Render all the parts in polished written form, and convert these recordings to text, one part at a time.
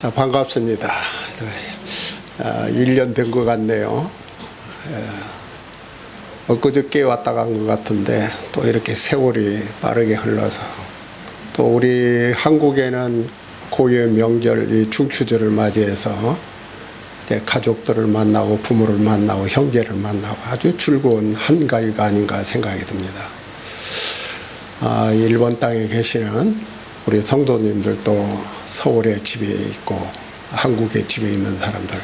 반갑습니다. 1년 된 것 같네요. 엊그저께 왔다 간 것 같은데 또 이렇게 세월이 빠르게 흘러서 또 우리 한국에는 고유의 명절 이 중추절을 맞이해서 이제 가족들을 만나고 부모를 만나고 형제를 만나고 아주 즐거운 한가위가 아닌가 생각이 듭니다. 일본 땅에 계시는 우리 성도님들도 서울에 집에 있고 한국에 집에 있는 사람들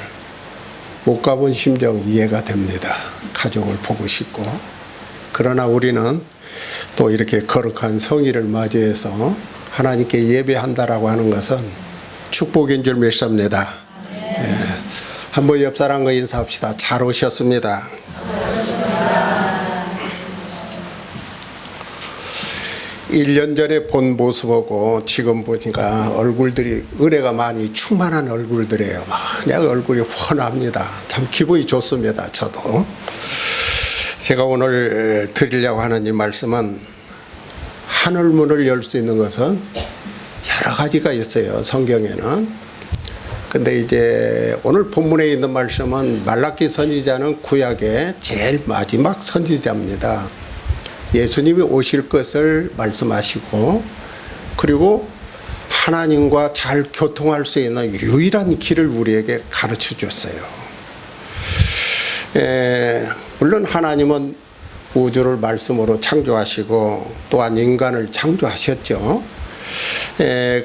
못 가본 심정 이해가 됩니다. 가족을 보고 싶고. 그러나 우리는 또 이렇게 거룩한 성일을 맞이해서 하나님께 예배한다라고 하는 것은 축복인 줄 믿습니다. 한번 옆 사람과 인사합시다. 잘 오셨습니다. 1년 전에 본 모습하고 지금 보니까 얼굴들이 은혜가 많이 충만한 얼굴들이에요. 그냥 얼굴이 훤합니다. 참 기분이 좋습니다. 저도. 제가 오늘 드리려고 하는 이 말씀은 하늘문을 열 수 있는 것은 여러 가지가 있어요. 성경에는. 근데 이제 오늘 본문에 있는 말씀은 말라기 선지자는 구약의 제일 마지막 선지자입니다. 예수님이 오실 것을 말씀하시고 그리고 하나님과 잘 교통할 수 있는 유일한 길을 우리에게 가르쳐 줬어요. 물론 하나님은 우주를 말씀으로 창조하시고 또한 인간을 창조하셨죠.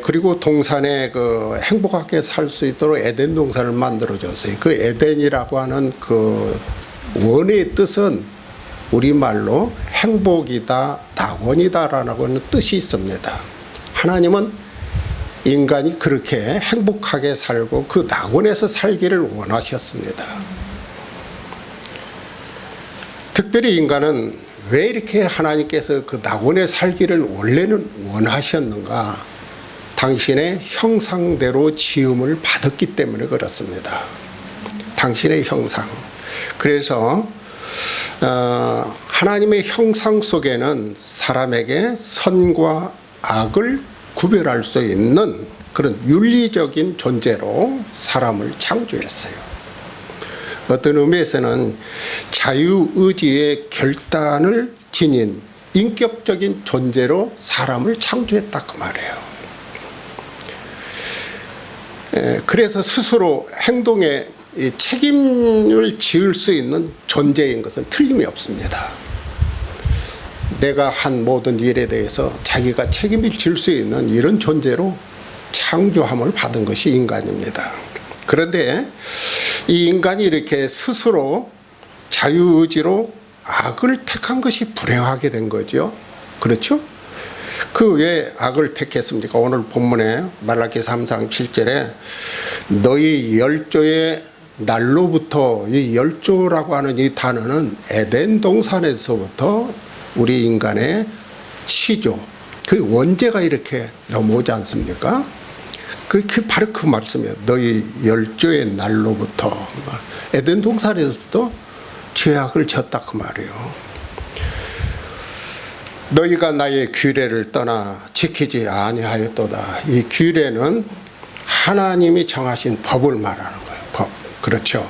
그리고 동산에 그 행복하게 살 수 있도록 에덴 동산을 만들어 줬어요. 그 에덴이라고 하는 그 원의 뜻은 우리말로 행복이다, 낙원이다라는 뜻이 있습니다. 하나님은 인간이 그렇게 행복하게 살고 그 낙원에서 살기를 원하셨습니다. 특별히 인간은 왜 이렇게 하나님께서 그 낙원에 살기를 원래는 원하셨는가? 당신의 형상대로 지음을 받았기 때문에 그렇습니다. 당신의 형상. 그래서 하나님의 형상 속에는 사람에게 선과 악을 구별할 수 있는 그런 윤리적인 존재로 사람을 창조했어요. 어떤 의미에서는 자유의지의 결단을 지닌 인격적인 존재로 사람을 창조했다고 말해요. 그래서 스스로 행동에 책임을 지을 수 있는 존재인 것은 틀림이 없습니다. 내가 한 모든 일에 대해서 자기가 책임을 질 수 있는 이런 존재로 창조함을 받은 것이 인간입니다. 그런데 이 인간이 이렇게 스스로 자유의지로 악을 택한 것이 불행하게 된 거죠. 그렇죠? 그 왜 악을 택했습니까? 오늘 본문에 말라기 3장 7절에 너희 열조의 날로부터 이 열조라고 하는 이 단어는 에덴 동산에서부터 우리 인간의 시조, 그 원죄가 이렇게 넘어오지 않습니까? 그게 바로 그 말씀이에요. 너희 열조의 날로부터 에덴 동산에서부터 죄악을 졌다 그 말이에요. 너희가 나의 규례를 떠나 지키지 아니하였도다. 이 규례는 하나님이 정하신 법을 말하는 거예요. 법. 그렇죠.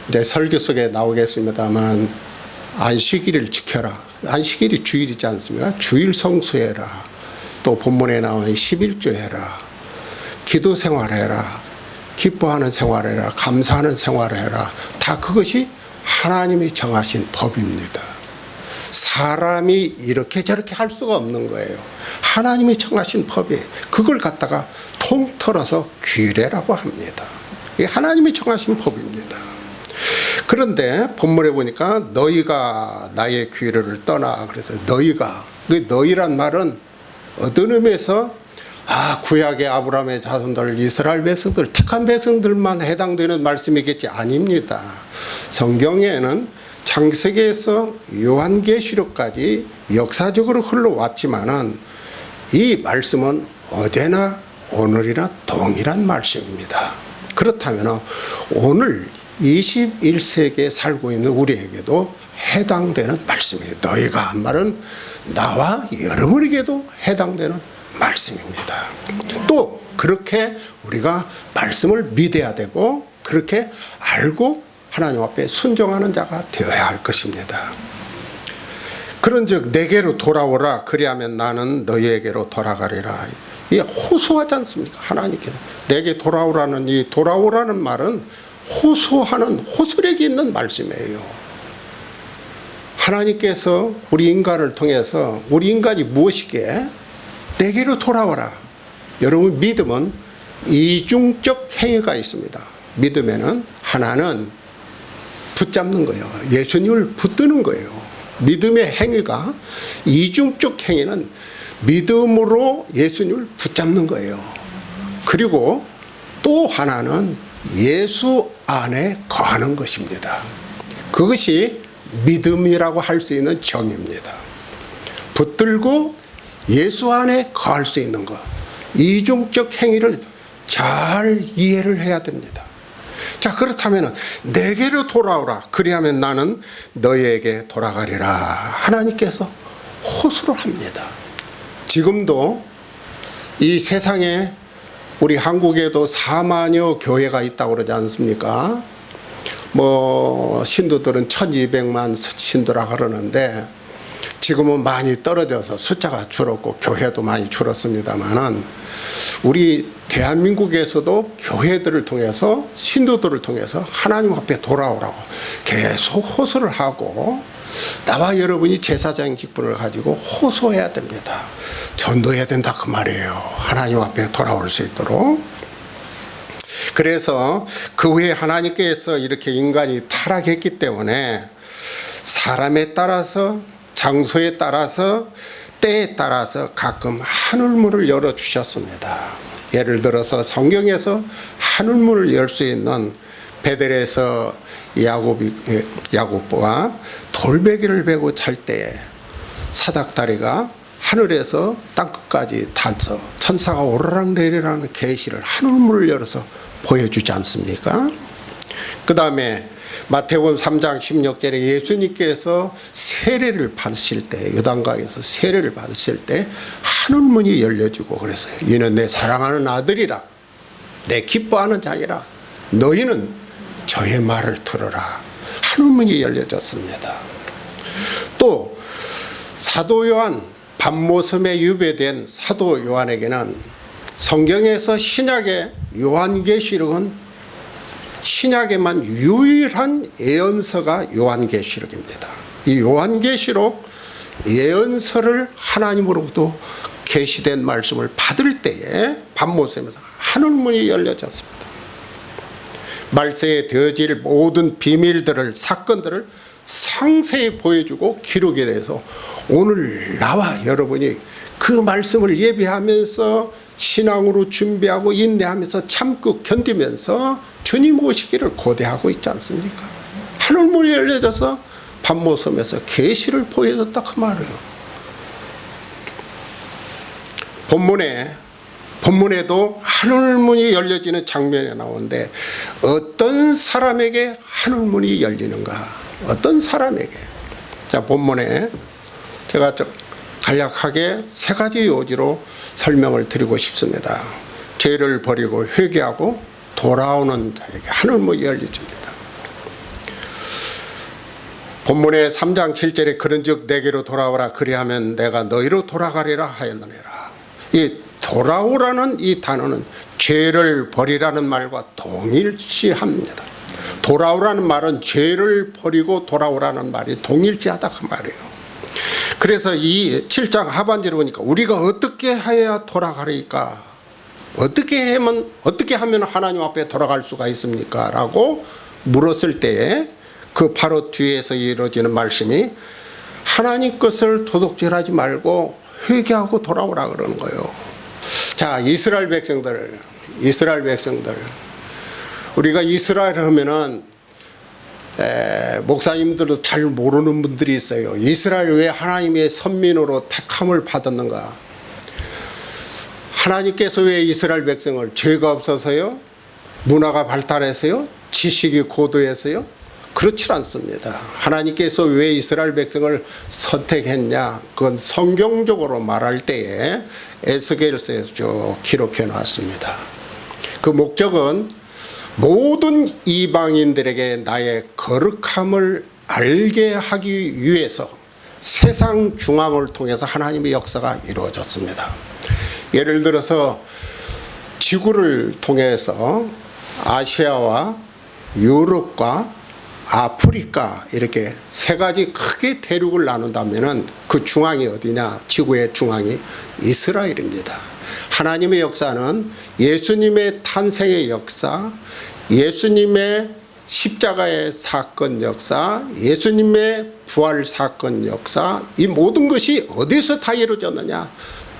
이제 설교 속에 나오겠습니다만 안식일을 지켜라. 안식일이 주일이지 않습니까? 주일 성수해라. 또 본문에 나오는 11조 해라. 기도 생활해라. 기뻐하는 생활해라. 감사하는 생활해라. 다 그것이 하나님이 정하신 법입니다. 사람이 이렇게 저렇게 할 수가 없는 거예요. 하나님이 정하신 법이 그걸 갖다가 통틀어서 규례라고 합니다. 이게 하나님이 정하신 법입니다. 그런데 본문에 보니까 너희가 나의 규례를 떠나 그래서 너희가 그 너희란 말은 어떤 의미에서 구약의 아브라함의 자손들 이스라엘 백성들 택한 백성들만 해당되는 말씀이겠지 아닙니다. 성경에는 창세기에서 요한계시록까지 역사적으로 흘러왔지만은 이 말씀은 어제나 오늘이나 동일한 말씀입니다. 그렇다면 오늘 21세기에 살고 있는 우리에게도 해당되는 말씀이에요. 너희가 한 말은 나와 여러분에게도 해당되는 말씀입니다. 또 그렇게 우리가 말씀을 믿어야 되고 그렇게 알고 하나님 앞에 순종하는 자가 되어야 할 것입니다. 그런즉 내게로 돌아오라 그리하면 나는 너희에게로 돌아가리라. 이게 호소하지 않습니까? 하나님께서 내게 돌아오라는 이 돌아오라는 말은 호소하는 호소력이 있는 말씀이에요. 하나님께서 우리 인간을 통해서 우리 인간이 무엇이기에 내게로 돌아오라. 여러분 믿음은 이중적 행위가 있습니다. 믿음에는 하나는 붙잡는 거예요. 예수님을 붙드는 거예요. 믿음의 행위가 이중적 행위는 믿음으로 예수님을 붙잡는 거예요. 그리고 또 하나는 예수 안에 거하는 것입니다. 그것이 믿음이라고 할 수 있는 정의입니다. 붙들고 예수 안에 거할 수 있는 것. 이중적 행위를 잘 이해를 해야 됩니다. 자, 그렇다면 내게로 돌아오라. 그리하면 나는 너희에게 돌아가리라. 하나님께서 호소를 합니다. 지금도 이 세상에 우리 한국에도 4만여 교회가 있다고 그러지 않습니까? 신도들은 1200만 신도라고 그러는데 지금은 많이 떨어져서 숫자가 줄었고 교회도 많이 줄었습니다만은 우리 대한민국에서도 교회들을 통해서 신도들을 통해서 하나님 앞에 돌아오라고 계속 호소를 하고 나와 여러분이 제사장 직분을 가지고 호소해야 됩니다. 전도해야 된다 그 말이에요. 하나님 앞에 돌아올 수 있도록. 그래서 그 후에 하나님께서 이렇게 인간이 타락했기 때문에 사람에 따라서 장소에 따라서 때에 따라서 가끔 하늘문을 열어주셨습니다. 예를 들어서 성경에서 하늘문을 열 수 있는 베델에서 야곱과 돌베개를 베고 잘 때에 사닥다리가 하늘에서 땅끝까지 닿아서 천사가 오르락내리락하는 계시를 하늘문을 열어서 보여주지 않습니까? 그 다음에 마태복음 3장 16절에 예수님께서 세례를 받으실 때 요단강에서 세례를 받으실 때 하늘문이 열려지고 그랬어요. 이는 내 사랑하는 아들이라 내 기뻐하는 자이라 너희는 저의 말을 들으라. 하늘문이 열려졌습니다. 또 사도 요한 밤모섬에 유배된 사도 요한에게는 성경에서 신약의 요한계시록은 신약에만 유일한 예언서가 요한계시록입니다. 이 요한계시록 예언서를 하나님으로부터 계시된 말씀을 받을 때에 밤모섬에서 하늘문이 열려졌습니다. 말세에 되어질 모든 비밀들을 사건들을 상세히 보여주고 기록에 대해서 오늘 나와 여러분이 그 말씀을 예비하면서 신앙으로 준비하고 인내하면서 참고 견디면서 주님 오시기를 고대하고 있지 않습니까? 하늘문이 열려져서 밤모섬에서 계시를 보여줬다 그 말이에요. 본문에도 하늘문이 열려지는 장면이 나오는데 어떤 사람에게 하늘문이 열리는가? 어떤 사람에게? 자, 본문에 제가 간략하게 세 가지 요지로 설명을 드리고 싶습니다. 죄를 버리고 회개하고 돌아오는 자에게 하늘문이 열려집니다. 본문의 3장 7절에 그런즉 내게로 돌아오라 그리하면 내가 너희로 돌아가리라 하였느니라. 이 돌아오라는 이 단어는 죄를 버리라는 말과 동일시합니다. 돌아오라는 말은 죄를 버리고 돌아오라는 말이 동일시하다 그 말이에요. 그래서 이 7장 하반절에 보니까 우리가 어떻게 해야 돌아가리까? 어떻게 하면 하나님 앞에 돌아갈 수가 있습니까? 라고 물었을 때에 그 바로 뒤에서 이루어지는 말씀이 하나님 것을 도둑질하지 말고 회개하고 돌아오라 그러는 거예요. 자, 이스라엘 백성들 우리가 이스라엘 하면은 목사님들도 잘 모르는 분들이 있어요. 이스라엘 왜 하나님의 선민으로 택함을 받았는가? 하나님께서 왜 이스라엘 백성을 죄가 없어서요? 문화가 발달해서요? 지식이 고도해서요? 그렇지 않습니다. 하나님께서 왜 이스라엘 백성을 선택했냐? 그건 성경적으로 말할 때에 에스겔서에서 쭉 기록해 놨습니다. 그 목적은 모든 이방인들에게 나의 거룩함을 알게 하기 위해서 세상 중앙을 통해서 하나님의 역사가 이루어졌습니다. 예를 들어서 지구를 통해서 아시아와 유럽과 아프리카 이렇게 세 가지 크게 대륙을 나눈다면 그 중앙이 어디냐? 지구의 중앙이 이스라엘입니다. 하나님의 역사는 예수님의 탄생의 역사, 예수님의 십자가의 사건 역사, 예수님의 부활 사건 역사, 이 모든 것이 어디서 다 이루어졌느냐?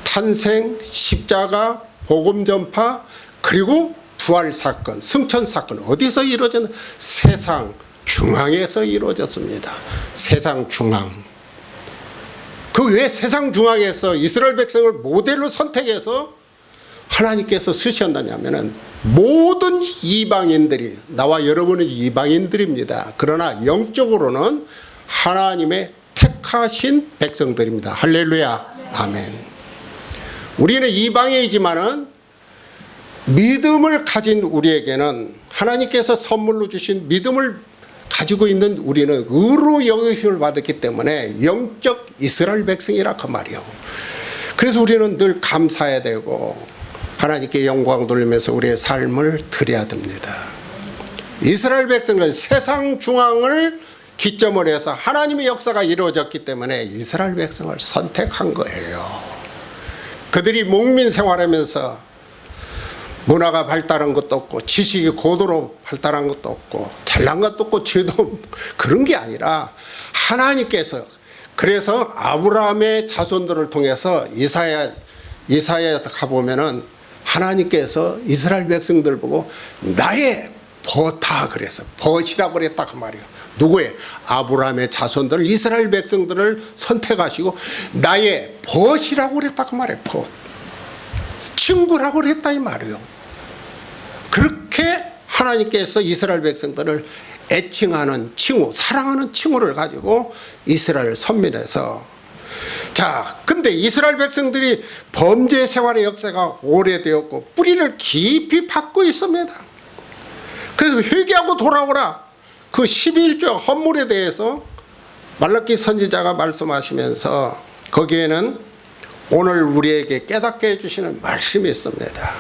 탄생, 십자가, 복음 전파, 그리고 부활 사건, 승천 사건 어디서 이루어졌느냐? 세상 중앙에서 이루어졌습니다. 세상 중앙. 그 왜 세상 중앙에서 이스라엘 백성을 모델로 선택해서 하나님께서 쓰셨느냐면은 모든 이방인들이, 나와 여러분은 이방인들입니다. 그러나 영적으로는 하나님의 택하신 백성들입니다. 할렐루야. 아멘. 우리는 이방인이지만은 믿음을 가진 우리에게는 하나님께서 선물로 주신 믿음을 가지고 있는 우리는 의로 여기심을 받았기 때문에 영적 이스라엘 백성이라 그 말이요. 그래서 우리는 늘 감사해야 되고 하나님께 영광 돌리면서 우리의 삶을 드려야 됩니다. 이스라엘 백성은 세상 중앙을 기점으로 해서 하나님의 역사가 이루어졌기 때문에 이스라엘 백성을 선택한 거예요. 그들이 목민 생활하면서 문화가 발달한 것도 없고 지식이 고도로 발달한 것도 없고 잘난 것도 없고 죄도 없고 그런 게 아니라 하나님께서, 그래서 아브라함의 자손들을 통해서 이사야에 가보면은 하나님께서 이스라엘 백성들 보고 나의 벗다 그래서 벗이라고 그랬다 그 말이에요. 누구의? 아브라함의 자손들 이스라엘 백성들을 선택하시고 나의 벗이라고 그랬다 그 말이에요. 벗. 친구라고 그랬다 이 말이에요. 그렇게 하나님께서 이스라엘 백성들을 애칭하는 칭호, 사랑하는 칭호를 가지고 이스라엘 선민에서, 자, 근데 이스라엘 백성들이 범죄 생활의 역사가 오래되었고 뿌리를 깊이 박고 있습니다. 그래서 회개하고 돌아오라. 그 11조 헌물에 대해서 말라기 선지자가 말씀하시면서 거기에는 오늘 우리에게 깨닫게 해주시는 말씀이 있습니다.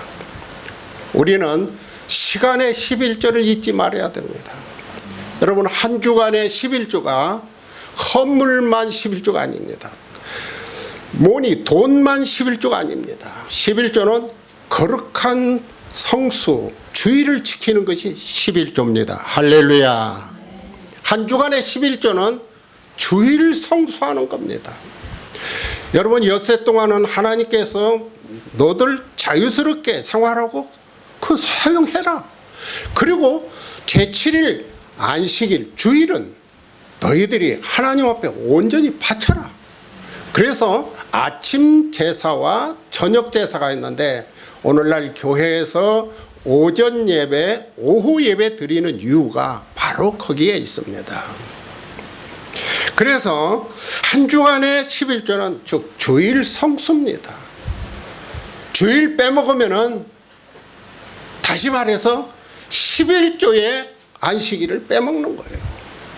우리는 시간의 11조를 잊지 말아야 됩니다. 여러분, 한 주간의 11조가 헌물만 11조가 아닙니다. 돈만 11조가 아닙니다. 11조는 거룩한 성수, 주의를 지키는 것이 11조입니다. 할렐루야. 한 주간의 11조는 주의를 성수하는 겁니다. 여러분, 엿새 동안은 하나님께서 너들 자유스럽게 생활하고 그 사용해라. 그리고 제7일 안식일 주일은 너희들이 하나님 앞에 온전히 바쳐라. 그래서 아침 제사와 저녁 제사가 있는데 오늘날 교회에서 오전 예배, 오후 예배 드리는 이유가 바로 거기에 있습니다. 그래서 한 주간의 11조는 즉 주일 성수입니다. 주일 빼먹으면은 다시 말해서 11조의 안식일을 빼먹는 거예요.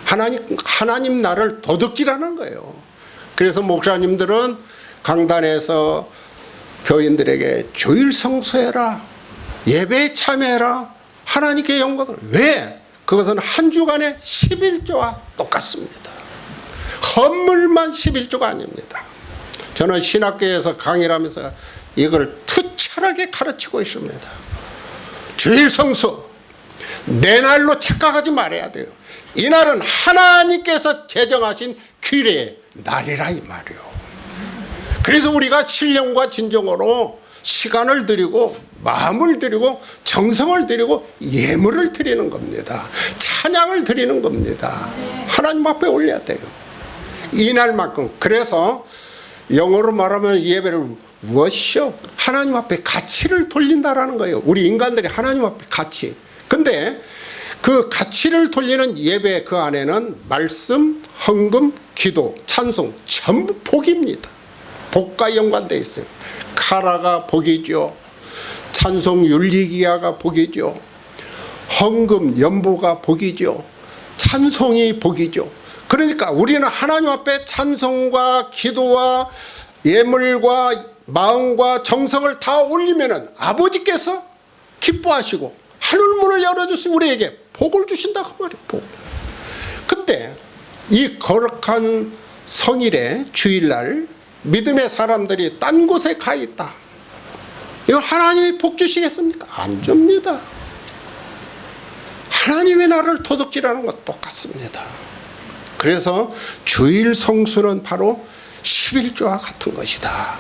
하나님 나라를 도둑질하는 거예요. 그래서 목사님들은 강단에서 교인들에게 주일 성수해라, 예배에 참여해라, 하나님께 영광을. 왜? 그것은 한 주간의 11조와 똑같습니다. 헌물만 11조가 아닙니다. 저는 신학교에서 강의를 하면서 이걸 투철하게 가르치고 있습니다. 주일 성수, 내 날로 착각하지 말아야 돼요. 이 날은 하나님께서 제정하신 규례의 날이라 이 말이요. 그래서 우리가 신령과 진정으로 시간을 드리고 마음을 드리고 정성을 드리고 예물을 드리는 겁니다. 찬양을 드리는 겁니다. 하나님 앞에 올려야 돼요. 이날만큼. 그래서 영어로 말하면 예배를 worship, 하나님 앞에 가치를 돌린다라는 거예요. 우리 인간들이 하나님 앞에 가치. 근데 그 가치를 돌리는 예배 그 안에는 말씀, 헌금, 기도, 찬송 전부 복입니다. 복과 연관되어 있어요. 카라가 복이죠. 찬송 율리기야가 복이죠. 헌금 연보가 복이죠. 찬송이 복이죠. 그러니까 우리는 하나님 앞에 찬송과 기도와 예물과 마음과 정성을 다 올리면은 아버지께서 기뻐하시고 하늘문을 열어주시고 우리에게 복을 주신다 그 말이에요. 복. 근데 이 거룩한 성일에 주일날 믿음의 사람들이 딴 곳에 가 있다. 이거 하나님이 복 주시겠습니까? 안 줍니다. 하나님의 나라를 도둑질하는 것 똑같습니다. 그래서 주일 성수는 바로 11조와 같은 것이다.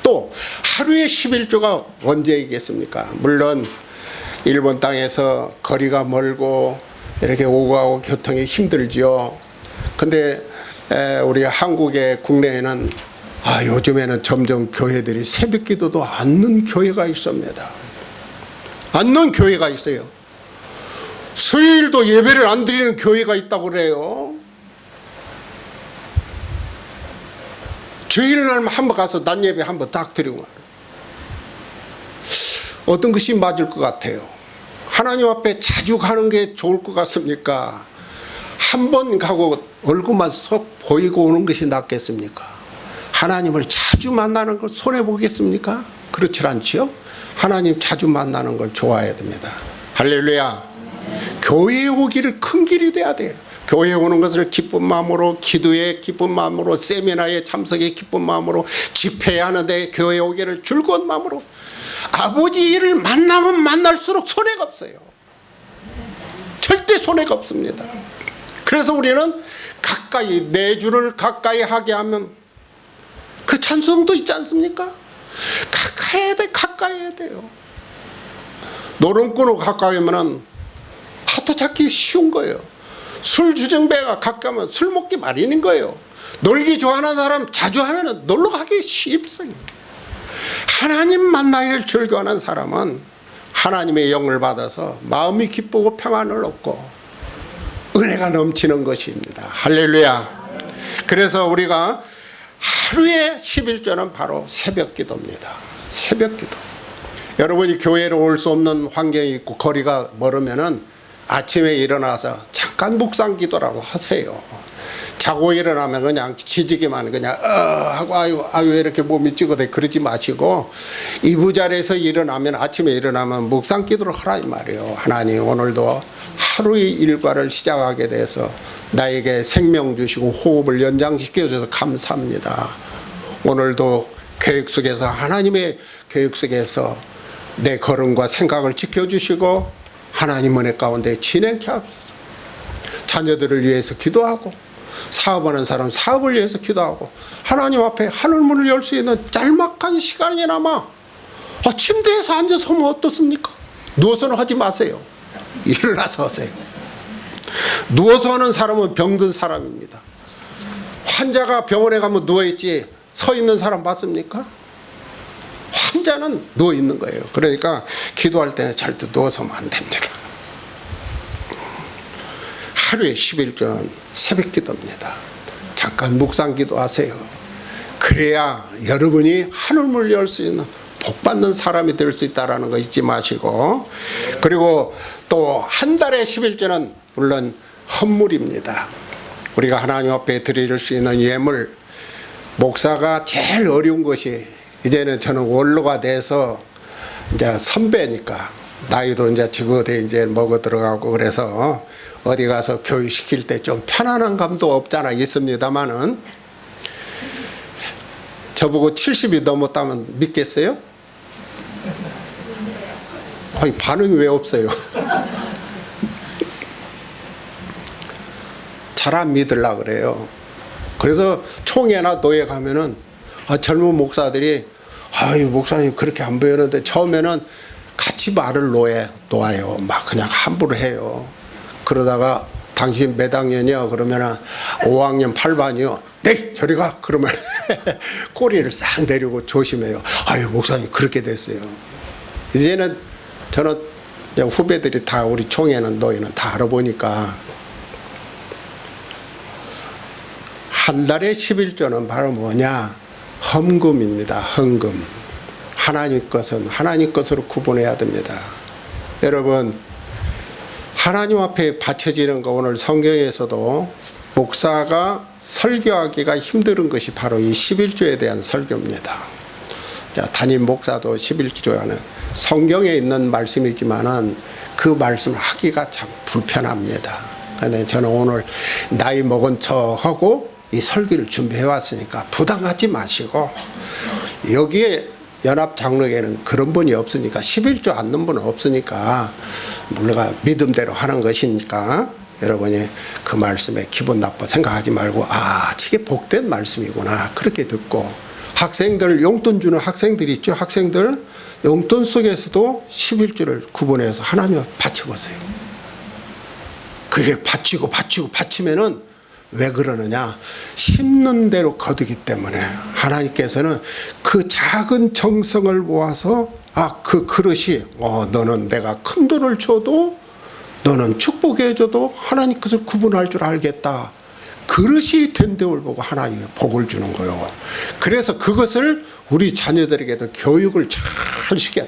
또 하루에 11조가 언제이겠습니까? 물론 일본 땅에서 거리가 멀고 이렇게 오고 가고 교통이 힘들지요. 근데 우리 한국의 국내에는 요즘에는 점점 교회들이 새벽 기도도 않는 교회가 있습니다. 않는 교회가 있어요. 수요일도 예배를 안 드리는 교회가 있다고 그래요. 주일날 한번 가서 낮 예배 한번 딱 드리고 어떤 것이 맞을 것 같아요? 하나님 앞에 자주 가는 게 좋을 것 같습니까? 한 번 가고 얼굴만 쏙 보이고 오는 것이 낫겠습니까? 하나님을 자주 만나는 걸 손해보겠습니까? 그렇지 않지요? 하나님 자주 만나는 걸 좋아해야 됩니다. 할렐루야. 교회에 오기를 큰 길이 돼야 돼요. 교회에 오는 것을 기쁜 마음으로, 기도에 기쁜 마음으로, 세미나에 참석에 기쁜 마음으로, 집회에 하는데 교회에 오기를 즐거운 마음으로. 아버지를 만나면 만날수록 손해가 없어요. 절대 손해가 없습니다. 그래서 우리는 가까이, 내 주를 가까이 하게 하면 그 찬송도 있지 않습니까? 가까이 해야 돼, 가까이 해야 돼요. 노름꾼으로 가까이 하면은 하트 잡기 쉬운 거예요. 술 주정배가 가까우면 술 먹기 마련인 거예요. 놀기 좋아하는 사람 자주 하면은 놀러 가기 쉽어요. 하나님 만나기를 즐거워하는 사람은 하나님의 영을 받아서 마음이 기쁘고 평안을 얻고 은혜가 넘치는 것입니다. 할렐루야. 그래서 우리가 하루에 11조는 바로 새벽 기도입니다. 새벽 기도. 여러분이 교회로 올 수 없는 환경이 있고 거리가 멀으면은 아침에 일어나서 잠깐 묵상 기도라고 하세요. 자고 일어나면 그냥 지지기만 그냥 하고 아유 이렇게 몸이 찌거든 그러지 마시고 이부자리에서 일어나면 아침에 일어나면 묵상 기도를 하라 이 말이에요. 하나님 오늘도 하루의 일과를 시작하게 돼서 나에게 생명 주시고 호흡을 연장시켜 주셔서 감사합니다. 오늘도 계획 속에서 하나님의 계획 속에서 내 걸음과 생각을 지켜주시고 하나님 은혜 가운데 진행케 하옵소서. 자녀들을 위해서 기도하고 사업하는 사람 사업을 위해서 기도하고 하나님 앞에 하늘문을 열 수 있는 짤막한 시간이나마 침대에서 앉아서 하면 어떻습니까? 누워서는 하지 마세요. 일어나서 하세요. 누워서 하는 사람은 병든 사람입니다. 환자가 병원에 가면 누워있지 서 있는 사람 봤습니까? 환자는 누워있는 거예요. 그러니까 기도할 때는 절대 누워서 하면 안 됩니다. 하루에 11조는 새벽 기도입니다. 잠깐 묵상 기도하세요. 그래야 여러분이 하늘문을 열 수 있는 복받는 사람이 될 수 있다는 거 잊지 마시고, 그리고 또 한 달에 11조는 물론 헌물입니다. 우리가 하나님 앞에 드릴 수 있는 예물. 목사가 제일 어려운 것이 이제는 저는 원로가 돼서 이제 선배니까 나이도 이제 적어대 이제 먹어 들어가고 그래서 어디 가서 교육시킬 때 좀 편안한 감도 없잖아 있습니다만은 저보고 70이 넘었다면 믿겠어요? 아니 반응이 왜 없어요? 잘 안 믿으려고 그래요. 그래서 총회나 노예 가면은 젊은 목사들이 아유 목사님 그렇게 안 보이는데 처음에는 같이 말을 놓아요. 막 그냥 함부로 해요. 그러다가 당신 몇 학년이요? 그러면은 5학년 8반이요. 네 저리 가. 그러면 꼬리를 싹 내리고 조심해요. 아유 목사님 그렇게 됐어요. 이제는 저는 후배들이 다 우리 총회는 노예는 다 알아보니까 한 달에 11조는 바로 뭐냐? 헌금입니다. 헌금. 하나님 것은 하나님 것으로 구분해야 됩니다. 여러분, 하나님 앞에 바쳐지는 거 오늘 성경에서도 목사가 설교하기가 힘든 것이 바로 이 11조에 대한 설교입니다. 자, 담임 목사도 11조하는 성경에 있는 말씀이지만은 그 말씀을 하기가 참 불편합니다. 근데 저는 오늘 나이 먹은 척하고 이 설교를 준비해 왔으니까 부담하지 마시고, 여기에 연합장로회는 그런 분이 없으니까 11조 않는 분은 없으니까 우리가 믿음대로 하는 것이니까 여러분이 그 말씀에 기분 나빠 생각하지 말고, 아, 저게 복된 말씀이구나 그렇게 듣고, 학생들 용돈 주는 학생들 있죠. 학생들 용돈 속에서도 11조를 구분해서 하나님 앞에 바쳐보세요. 그게 바치면은 왜 그러느냐? 심는 대로 거두기 때문에 하나님께서는 그 작은 정성을 모아서, 아, 그 그릇이 너는 내가 큰 돈을 줘도 너는 축복해 줘도 하나님 것을 구분할 줄 알겠다. 그릇이 된 데를 보고 하나님이 복을 주는 거예요. 그래서 그것을 우리 자녀들에게도 교육을 잘 시켜,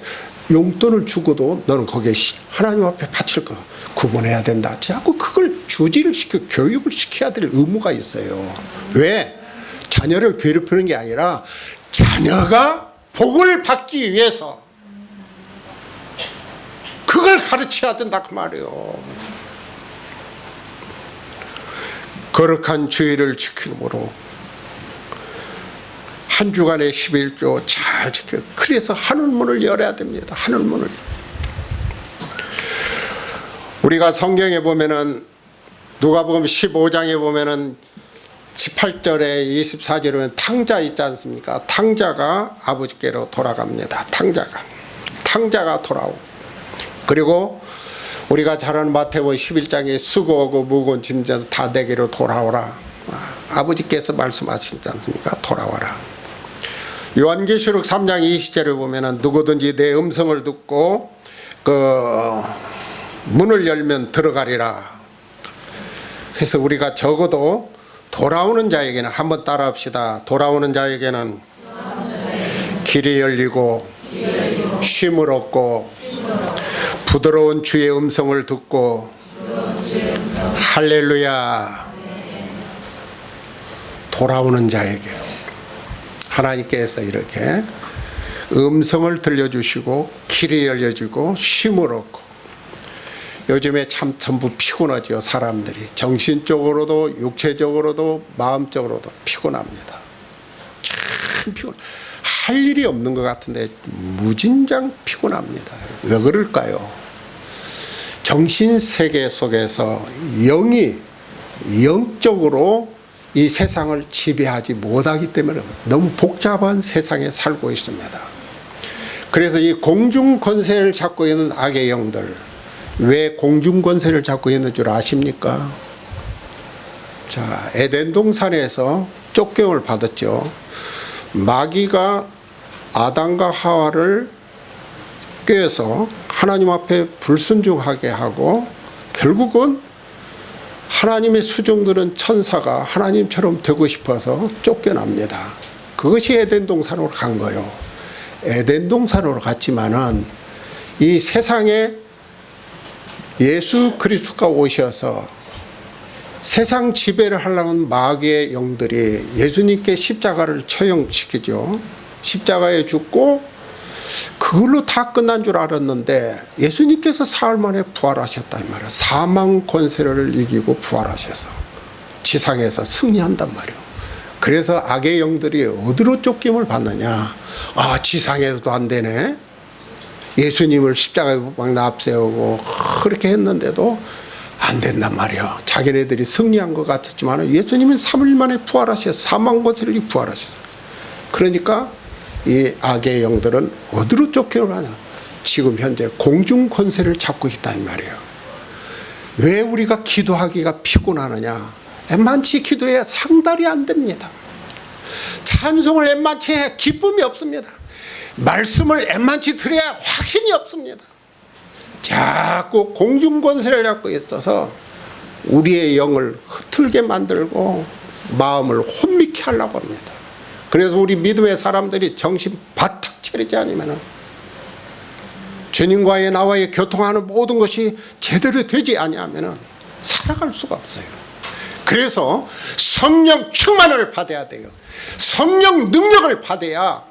용돈을 주고도 너는 거기에 하나님 앞에 바칠 거 구분해야 된다. 자꾸 그걸 주지를 시켜 교육을 시켜야 될 의무가 있어요. 왜? 자녀를 괴롭히는 게 아니라 자녀가 복을 받기 위해서 그걸 가르쳐야 된다 그 말이에요. 거룩한 주의를 지킴으로 한 주간의 11조 잘 지켜. 그래서 하늘문을 열어야 됩니다. 하늘문을. 우리가 성경에 보면은 누가복음 15장에 보면은 18절에 24절에 보면 탕자 있지 않습니까? 탕자가 아버지께로 돌아갑니다. 탕자가 돌아오고, 그리고 우리가 잘 아는 마태복음 11장에 수고하고 무거운 짐 져서 다 내게로 돌아오라. 아버지께서 말씀하시지 않습니까? 돌아와라. 요한계시록 3장 20절에 보면은 누구든지 내 음성을 듣고 그 문을 열면 들어가리라. 그래서 우리가 적어도 돌아오는 자에게는, 한번 따라합시다. 돌아오는 자에게는 길이 열리고 쉼을 얻고 부드러운 주의 음성을 듣고, 할렐루야. 돌아오는 자에게 하나님께서 이렇게 음성을 들려주시고 길이 열려주고 쉼을 얻고. 요즘에 참 전부 피곤하죠. 사람들이 정신적으로도 육체적으로도 마음적으로도 피곤합니다. 참 피곤. 할 일이 없는 것 같은데 무진장 피곤합니다. 왜 그럴까요? 정신세계 속에서 영이 영적으로 이 세상을 지배하지 못하기 때문에 너무 복잡한 세상에 살고 있습니다. 그래서 이 공중권세를 잡고 있는 악의 영들, 왜 공중권세를 잡고 있는 줄 아십니까? 자, 에덴 동산에서 쫓겨을 받았죠. 마귀가 아담과 하와를 꾀해서 하나님 앞에 불순종하게 하고, 결국은 하나님의 수종들은 천사가 하나님처럼 되고 싶어서 쫓겨납니다. 그것이 에덴 동산으로 간 거예요. 에덴 동산으로 갔지만은 이 세상에 예수 그리스도가 오셔서 세상 지배를 하려는 마귀의 영들이 예수님께 십자가를 처형시키죠. 십자가에 죽고 그걸로 다 끝난 줄 알았는데 예수님께서 사흘 만에 부활하셨다 이 말이에요. 사망 권세를 이기고 부활하셔서 지상에서 승리한단 말이에요. 그래서 악의 영들이 어디로 쫓김을 받느냐? 아, 지상에서도 안 되네. 예수님을 십자가에 막 납세우고 그렇게 했는데도 안 된단 말이에요. 자기네들이 승리한 것 같았지만 예수님은 3일 만에 부활하셔서 사망 권세를 부활하셔서. 그러니까 이 악의 영들은 어디로 쫓겨가냐? 지금 현재 공중 권세를 잡고 있다 이 말이에요. 왜 우리가 기도하기가 피곤하느냐? 엠만치 기도해야 상달이 안 됩니다. 찬송을 엠만치 해야 기쁨이 없습니다. 말씀을 엠만치 들어야 확신이 없습니다. 자꾸 공중권세를 갖고 있어서 우리의 영을 흐트게 만들고 마음을 혼미케 하려고 합니다. 그래서 우리 믿음의 사람들이 정신 바짝 차리지 않으면 주님과의 나와의 교통하는 모든 것이 제대로 되지 아니하면 살아갈 수가 없어요. 그래서 성령 충만을 받아야 돼요. 성령 능력을 받아야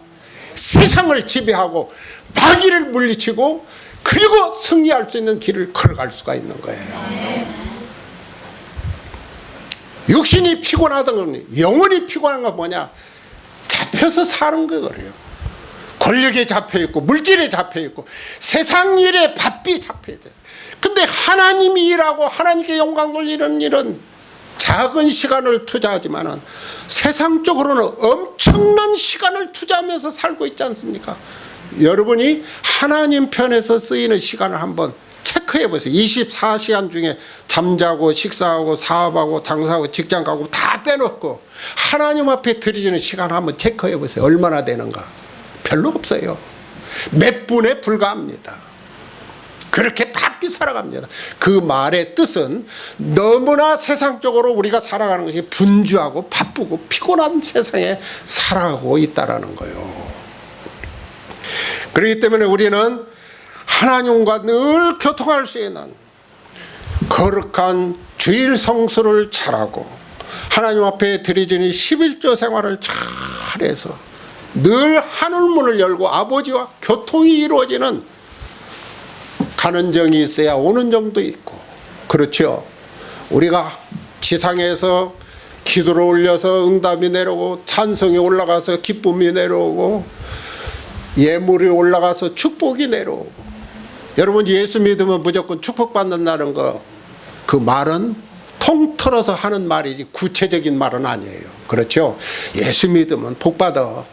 세상을 지배하고 마귀를 물리치고 그리고 승리할 수 있는 길을 걸어갈 수가 있는 거예요. 육신이 피곤하던 건 영혼이 피곤한 건 뭐냐? 잡혀서 사는 거 그래요. 권력에 잡혀있고 물질에 잡혀있고 세상 일에 바삐 잡혀있어요. 근데 하나님이 일하고 하나님께 영광 돌리는 일은 작은 시간을 투자하지만은 세상적으로는 엄청난 시간을 투자하면서 살고 있지 않습니까? 여러분이 하나님 편에서 쓰이는 시간을 한번 체크해 보세요. 24시간 중에 잠자고 식사하고 사업하고 장사하고 직장 가고 다 빼놓고 하나님 앞에 드리는 시간 한번 체크해 보세요. 얼마나 되는가? 별로 없어요. 몇 분에 불과합니다. 그렇게 바삐 살아갑니다. 그 말의 뜻은 너무나 세상적으로 우리가 살아가는 것이 분주하고 바쁘고 피곤한 세상에 살아가고 있다라는 거예요. 그렇기 때문에 우리는 하나님과 늘 교통할 수 있는 거룩한 주일 성수를 잘하고 하나님 앞에 드리지는 11조 생활을 잘해서 늘 하늘문을 열고 아버지와 교통이 이루어지는 가는 정이 있어야 오는 정도 있고, 그렇죠. 우리가 지상에서 기도를 올려서 응답이 내려오고 찬송이 올라가서 기쁨이 내려오고 예물이 올라가서 축복이 내려오고, 여러분 예수 믿으면 무조건 축복받는다는 거, 그 말은 통틀어서 하는 말이지 구체적인 말은 아니에요. 그렇죠. 예수 믿으면 복받아.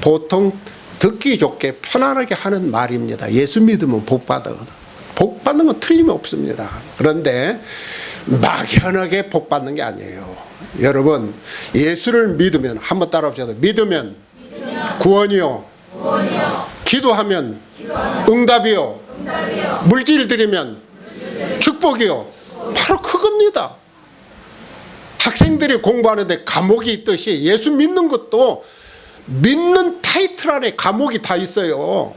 보통 듣기 좋게 편안하게 하는 말입니다. 예수 믿으면 복받아. 복받는 건 틀림이 없습니다. 그런데 막연하게 복받는 게 아니에요. 여러분 예수를 믿으면, 한번 따라합시다. 믿으면 구원이요, 기도하면 응답이요, 물질 드리면 축복이요. 바로 그겁니다. 학생들이 공부하는데 과목이 있듯이 예수 믿는 것도 믿는 타이틀 안에 과목이 다 있어요.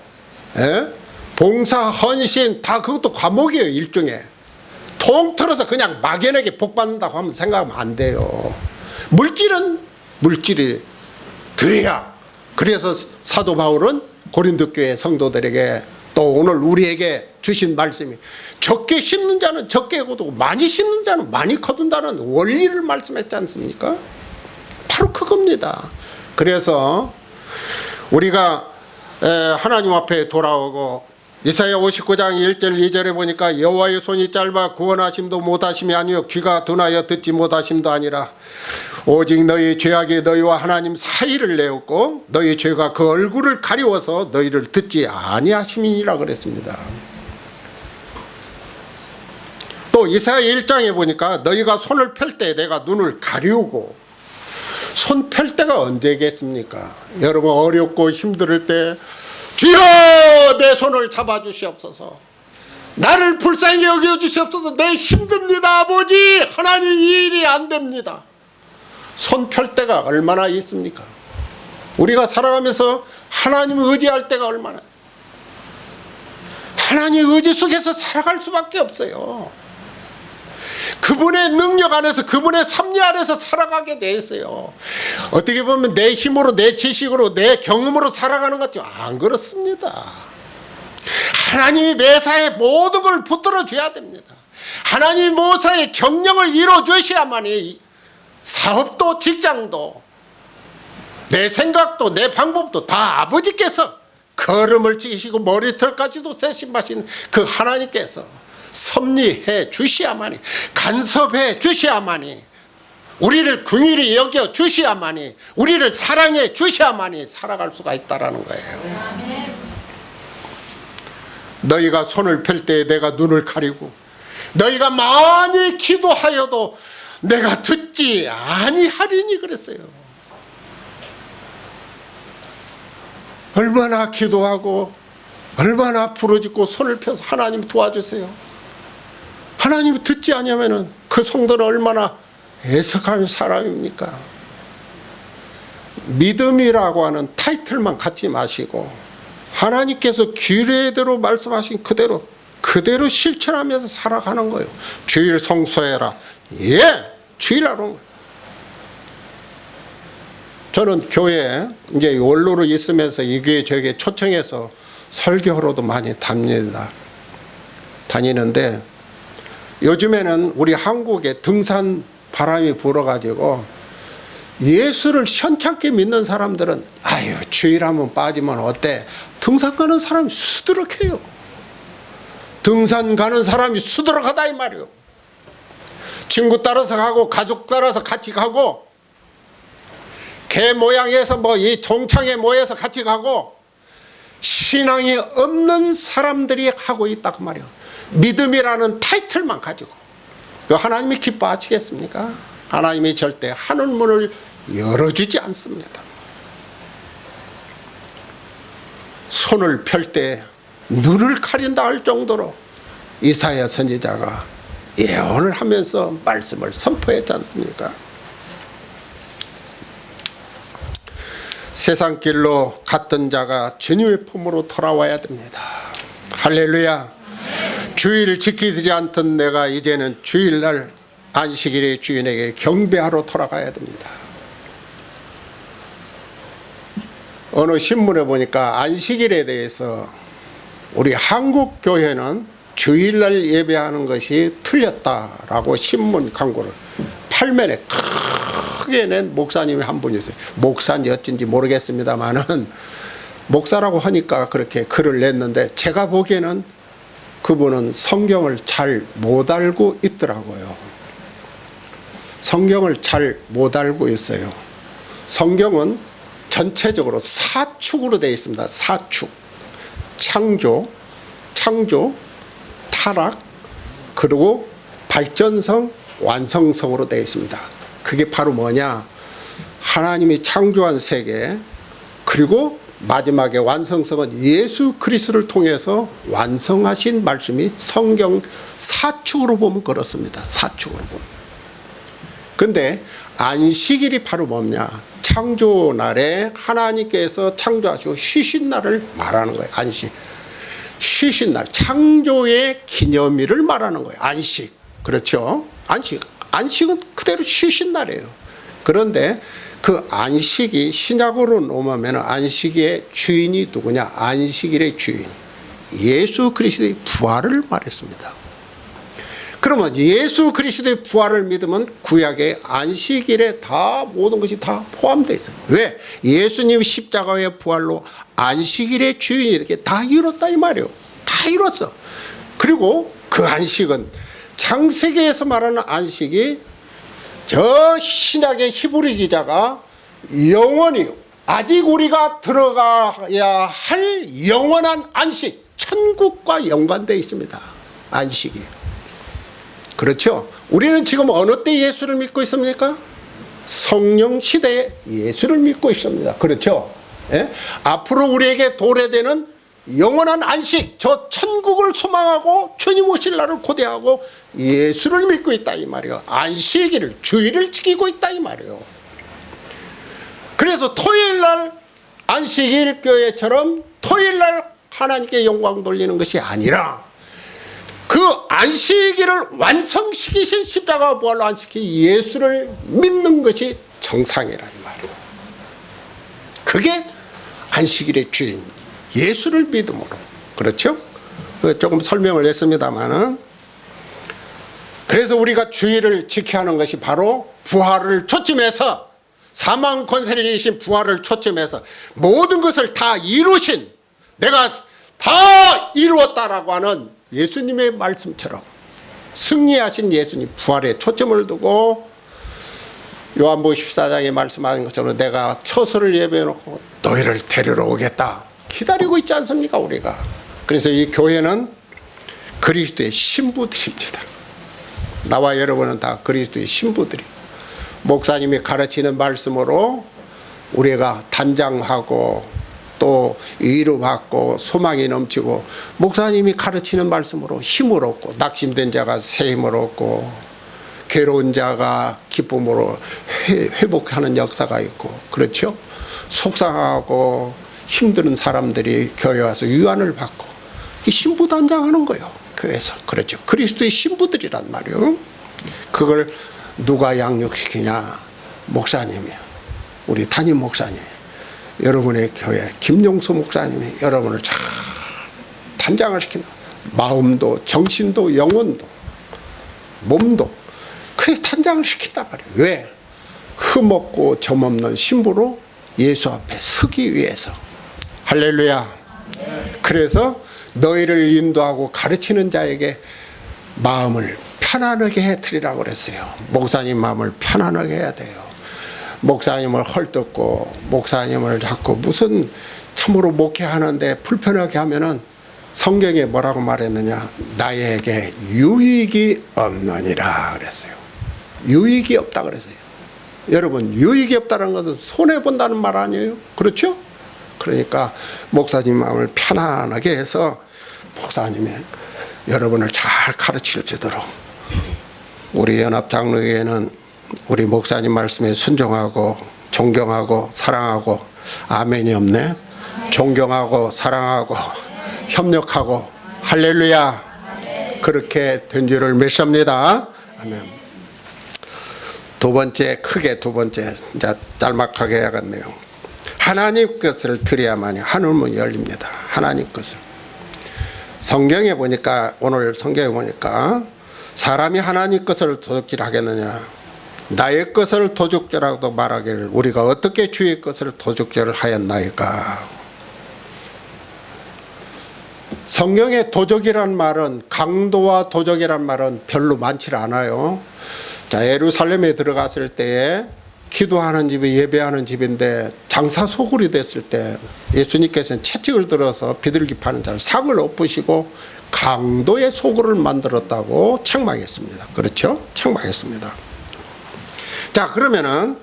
예? 봉사, 헌신 다 그것도 과목이에요. 일종의. 통틀어서 그냥 막연하게 복받는다고 하면 생각하면 안 돼요. 물질은 물질이 드려야. 그래서 사도 바울은 고린도 교회 성도들에게 또 오늘 우리에게 주신 말씀이 적게 심는 자는 적게 거두고 많이 심는 자는 많이 거둔다는 원리를 말씀했지 않습니까? 바로 그겁니다. 그래서 우리가 하나님 앞에 돌아오고 이사야 59장 1절 2절에 보니까 여호와의 손이 짧아 구원하심도 못하심이 아니요 귀가 둔하여 듣지 못하심도 아니라 오직 너희 죄악이 너희와 하나님 사이를 내었고 너희 죄가 그 얼굴을 가리워서 너희를 듣지 아니하심이니라 그랬습니다. 또 이사야 1장에 보니까 너희가 손을 펼 때 내가 눈을 가리우고, 손 펼 때가 언제겠습니까? 여러분 어렵고 힘들 때 주여 내 손을 잡아주시옵소서, 나를 불쌍히 여겨주시옵소서, 내 힘듭니다 아버지, 하나님 이 일이 안 됩니다. 손 펼 때가 얼마나 있습니까? 우리가 살아가면서 하나님을 의지할 때가 얼마나, 하나님 의지 속에서 살아갈 수밖에 없어요. 그분의 능력 안에서, 그분의 섭리 안에서 살아가게 돼 있어요. 어떻게 보면 내 힘으로, 내 지식으로, 내 경험으로 살아가는 것 같지만 안 그렇습니다. 하나님이 매사에 모든 걸 붙들어 줘야 됩니다. 하나님이 모사의 경영을 이루어 주셔야만이 사업도 직장도 내 생각도 내 방법도 다 아버지께서 걸음을 찌시고 머리털까지도 세심하신 그 하나님께서 섭리해 주셔야만이, 간섭해 주셔야만이, 우리를 긍휼히 여겨 주셔야만이, 우리를 사랑해 주셔야만이 살아갈 수가 있다라는 거예요. 너희가 손을 펼 때 내가 눈을 가리고 너희가 많이 기도하여도 내가 듣지 아니하리니 그랬어요. 얼마나 기도하고 얼마나 부르짖고 손을 펴서 하나님 도와주세요. 하나님이 듣지 않으면은 그 성도는 얼마나 애석한 사람입니까? 믿음이라고 하는 타이틀만 갖지 마시고 하나님께서 규례대로 말씀하신 그대로 실천하면서 살아가는 거예요. 주일 성수해라. 예, 주일하러 온 거예요. 저는 교회에 이제 원로로 있으면서 이 교회 저 교회 초청해서 설교하러도 많이 다니는데 요즘에는 우리 한국에 등산 바람이 불어가지고 예수를 현찮게 믿는 사람들은 아유 주일 한번 빠지면 어때? 등산 가는 사람이 수두룩해요. 등산 가는 사람이 수두룩하다 이 말이에요. 친구 따라서 가고 가족 따라서 같이 가고 개 모양에서 뭐 이 종창에 모여서 같이 가고 신앙이 없는 사람들이 하고 있다 그 말이에요. 믿음이라는 타이틀만 가지고 하나님이 기뻐하시겠습니까? 하나님이 절대 하늘 문을 열어주지 않습니다. 손을 펼 때 눈을 가린다 할 정도로 이사야 선지자가 예언을 하면서 말씀을 선포했지 않습니까? 세상 길로 갔던 자가 주님의 품으로 돌아와야 됩니다. 할렐루야. 주일을 지키지 않던 내가 이제는 주일날 안식일의 주인에게 경배하러 돌아가야 됩니다. 어느 신문에 보니까 안식일에 대해서 우리 한국 교회는 주일날 예배하는 것이 틀렸다라고 신문 광고를 팔면에 크게 낸 목사님이 한 분 있어요. 목사인지 어쩐지 모르겠습니다만은 목사라고 하니까 그렇게 글을 냈는데 제가 보기에는 그분은 성경을 잘 못 알고 있더라고요. 성경을 잘 못 알고 있어요. 성경은 전체적으로 사축으로 되어 있습니다. 사축. 창조, 타락, 그리고 발전성, 완성성으로 되어 있습니다. 그게 바로 뭐냐? 하나님이 창조한 세계, 그리고 마지막에 완성성은 예수 그리스도를 통해서 완성하신 말씀이 성경 사축으로 보면 그렇습니다. 사축으로 보면. 근데 안식일이 바로 뭐냐? 창조날에 하나님께서 창조하시고 쉬신 날을 말하는 거예요. 안식. 쉬신 날, 창조의 기념일을 말하는 거예요. 안식. 그렇죠? 안식은 그대로 쉬신 날이에요. 그런데 그 안식이 신약으로 놓으면 안식의 주인이 누구냐? 안식일의 주인 예수 그리스도의 부활을 말했습니다. 그러면 예수 그리스도의 부활을 믿으면 구약의 안식일에 다 모든 것이 다 포함되어 있어요. 왜? 예수님 십자가의 부활로 안식일의 주인이 이렇게 다 이뤘다 이 말이에요. 다 이뤘어. 그리고 그 안식은 창세기에서 말하는 안식이 저 신약의 히브리 기자가 영원히 아직 우리가 들어가야 할 영원한 안식, 천국과 연관되어 있습니다. 안식이. 그렇죠? 우리는 지금 어느 때 예수를 믿고 있습니까? 성령 시대에 예수를 믿고 있습니다. 그렇죠? 예? 앞으로 우리에게 도래되는 영원한 안식, 저 천국을 소망하고 주님 오실 날을 고대하고 예수를 믿고 있다 이 말이에요. 안식일을, 주일을 지키고 있다 이 말이에요. 그래서 토요일날 안식일 교회처럼 토요일날 하나님께 영광 돌리는 것이 아니라 그 안식일을 완성시키신 십자가 부활로 안식히 예수를 믿는 것이 정상이라 이 말이에요. 그게 안식일의 주인 예수를 믿음으로. 그렇죠? 조금 설명을 했습니다만은, 그래서 우리가 주일을 지켜야 하는 것이 바로 부활을 초점해서, 사망 권세를 이기신 부활을 초점해서 모든 것을 다 이루신, 내가 다 이루었다라고 하는 예수님의 말씀처럼 승리하신 예수님 부활에 초점을 두고, 요한복음 14장에 말씀하신 것처럼 내가 처소를 예배해놓고 너희를 데리러 오겠다 기다리고 있지 않습니까 우리가. 그래서 이 교회는 그리스도의 신부들입니다. 나와 여러분은 다 그리스도의 신부들이, 목사님이 가르치는 말씀으로 우리가 단장하고 또 위로받고 소망이 넘치고 목사님이 가르치는 말씀으로 힘을 얻고 낙심된 자가 새 힘을 얻고 괴로운 자가 기쁨으로 회복하는 역사가 있고 그렇죠. 속상하고 힘든 사람들이 교회 와서 위안을 받고 신부단장하는 거예요. 교회에서. 그렇죠. 그리스도의 신부들이란 말이에요. 그걸 누가 양육시키냐? 목사님이요. 우리 담임 목사님. 여러분의 교회 김용수 목사님이 여러분을 잘 단장을 시킨다. 마음도 정신도 영혼도 몸도 그렇게 단장을 시킨단 말이에요. 왜? 흠없고 점없는 신부로 예수 앞에 서기 위해서. 할렐루야. 그래서 너희를 인도하고 가르치는 자에게 마음을 편안하게 해드리라고 그랬어요. 목사님 마음을 편안하게 해야 돼요. 목사님을 헐뜯고 목사님을 자꾸 무슨 참으로 목회하는데 불편하게 하면은 성경에 뭐라고 말했느냐? 나에게 유익이 없느니라 그랬어요. 유익이 없다 그랬어요. 여러분, 유익이 없다는 것은 손해본다는 말 아니에요? 그렇죠? 그러니까 목사님 마음을 편안하게 해서 목사님이 여러분을 잘 가르칠 수 있도록 우리 연합장로회에는 우리 목사님 말씀에 순종하고 존경하고 사랑하고 아멘이 없네. 존경하고 사랑하고 협력하고 할렐루야. 그렇게 된 줄을 믿습니다. 아멘. 두 번째, 크게 두 번째, 이제 짤막하게 해야겠네요. 하나님 것을 드려야만이 하늘문이 열립니다. 하나님 것을. 성경에 보니까, 오늘 성경에 보니까 사람이 하나님 것을 도둑질 하겠느냐? 나의 것을 도둑질하고도 말하기를 우리가 어떻게 주의 것을 도둑질을 하였나이까? 성경에 도적이란 말은, 강도와 도적이란 말은 별로 많지 않아요. 자, 예루살렘에 들어갔을 때에 기도하는 집이 예배하는 집인데 장사 소굴이 됐을 때 예수님께서는 채찍을 들어서 비둘기 파는 자를 상을 엎으시고 강도의 소굴을 만들었다고 책망했습니다. 그렇죠? 책망했습니다. 자, 그러면은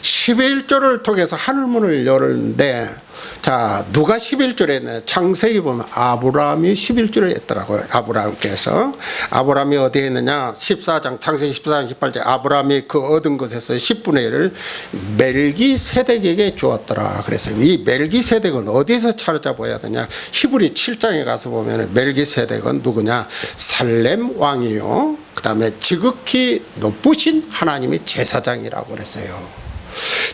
11조를 통해서 하늘문을 열는데, 자, 누가 11조를 했냐? 창세기 보면 아브라함이 11조를 했더라고요. 아브라함이 어디에 있느냐? 14장, 창세기 14장 18절 아브라함이 그 얻은 것에서 10분의 1을 멜기세덱에게 주었더라. 그래서 이 멜기세덱은 어디서 찾아봐야 되냐? 히브리 7장에 가서 보면 멜기세덱은 누구냐? 살렘 왕이요. 그 다음에 지극히 높으신 하나님의 제사장이라고 그랬어요.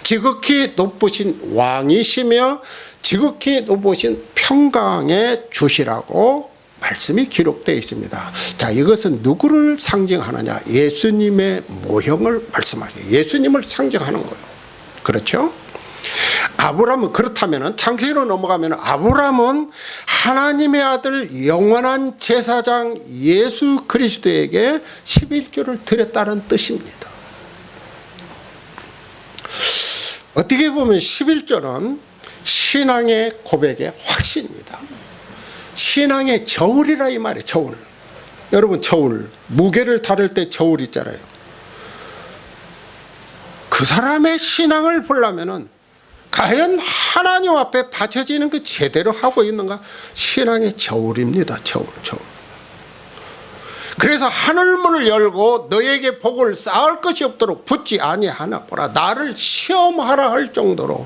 지극히 높으신 왕이시며 지극히 높으신 평강의 주시라고 말씀이 기록되어 있습니다. 자, 이것은 누구를 상징하느냐? 예수님의 모형을 말씀하죠. 예수님을 상징하는 거예요. 그렇죠? 아브라함은 그렇다면 창세기로 넘어가면 아브라함은 하나님의 아들 영원한 제사장 예수 그리스도에게 11조를 드렸다는 뜻입니다. 어떻게 보면 11조는 신앙의 고백의 확신입니다. 신앙의 저울이라 이 말이에요. 저울. 여러분, 저울. 무게를 다룰 때 저울 있잖아요. 그 사람의 신앙을 보려면은 과연 하나님 앞에 바쳐지는 그 제대로 하고 있는가? 신앙의 저울입니다. 저울. 그래서 하늘문을 열고 너에게 복을 쌓을 것이 없도록 붙지 아니하나 보라. 나를 시험하라 할 정도로,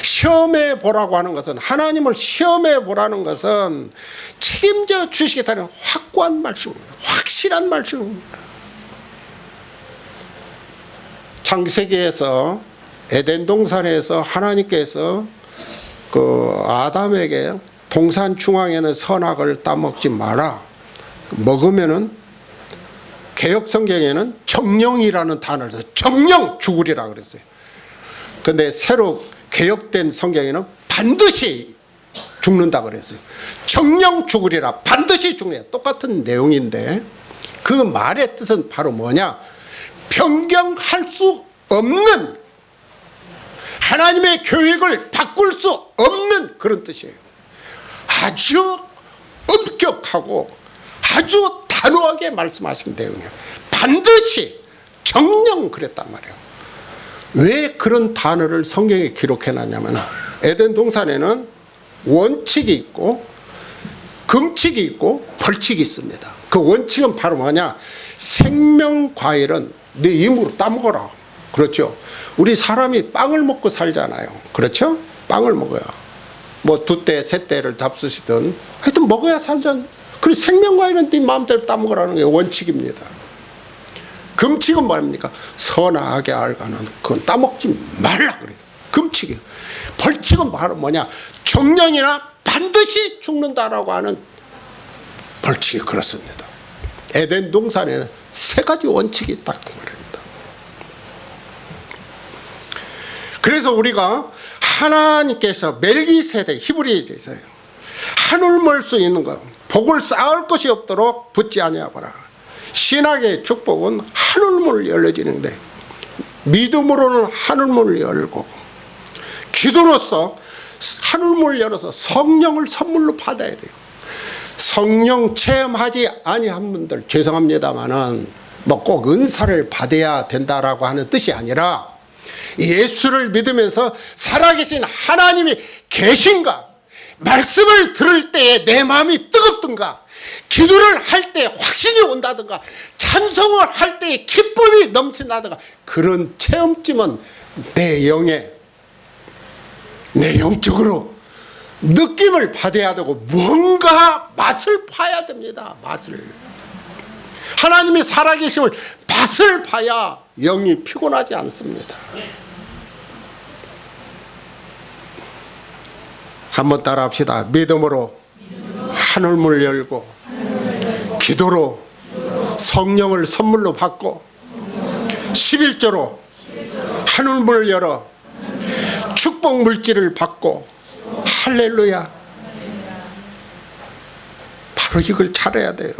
시험해 보라고 하는 것은, 하나님을 시험해 보라는 것은 책임져 주시겠다는 확고한 말씀입니다. 확실한 말씀입니다. 창세기에서 에덴 동산에서 하나님께서 그 아담에게 동산 중앙에는 선악을 따먹지 마라. 먹으면은 개역 성경에는 정령이라는 단어를 써서 정령 죽으리라 그랬어요. 근데 새로 개역된 성경에는 반드시 죽는다 그랬어요. 정령 죽으리라, 반드시 죽으리라. 똑같은 내용인데 그 말의 뜻은 바로 뭐냐? 변경할 수 없는, 하나님의 계획을 바꿀 수 없는 그런 뜻이에요. 아주 엄격하고 아주 단호하게 말씀하신 내용이에요. 반드시 정령 그랬단 말이에요. 왜 그런 단어를 성경에 기록해놨냐면 에덴 동산에는 원칙이 있고 금칙이 있고 벌칙이 있습니다. 그 원칙은 바로 뭐냐? 생명과일은 네 힘으로 따먹어라. 그렇죠? 우리 사람이 빵을 먹고 살잖아요. 그렇죠? 빵을 먹어요. 뭐 2대, 3대를 잡수시든 하여튼 먹어야 살잖아요. 그리고 생명과일은 네 마음대로 따먹으라는 게 원칙입니다. 금칙은 뭐입니까? 선악의 알과는 그건 따먹지 말라 그래요. 금칙이에요. 벌칙은 바로 뭐냐? 정령이나 반드시 죽는다라고 하는 벌칙이 그렇습니다. 에덴 동산에는 3가지 원칙이 있다고 말합니다. 그래서 우리가 하나님께서 멜기세덱 히브리서에 한울 멀 수 있는 것, 복을 쌓을 것이 없도록 붙지 아니하거라. 신학의 축복은 한울문을 열려지는데 믿음으로는 한울문을 열고 기도로서 한울문을 열어서 성령을 선물로 받아야 돼요. 성령 체험하지 아니한 분들 죄송합니다만은 뭐 꼭 은사를 받아야 된다라고 하는 뜻이 아니라 예수를 믿으면서 살아계신 하나님이 계신가, 말씀을 들을 때에 내 마음이 뜨겁든가, 기도를 할 때 확신이 온다든가, 찬송을 할 때에 기쁨이 넘친다든가, 그런 체험쯤은 내 영적으로 느낌을 받아야 되고 뭔가 맛을 봐야 됩니다. 맛을. 하나님의 살아계심을 맛을 봐야 영이 피곤하지 않습니다. 한번 따라합시다. 믿음으로 하늘문을 열고 기도로 성령을 선물로 받고 11조로 하늘문을 열어 축복 물질을 받고 할렐루야. 바로 이걸 잘해야 돼요.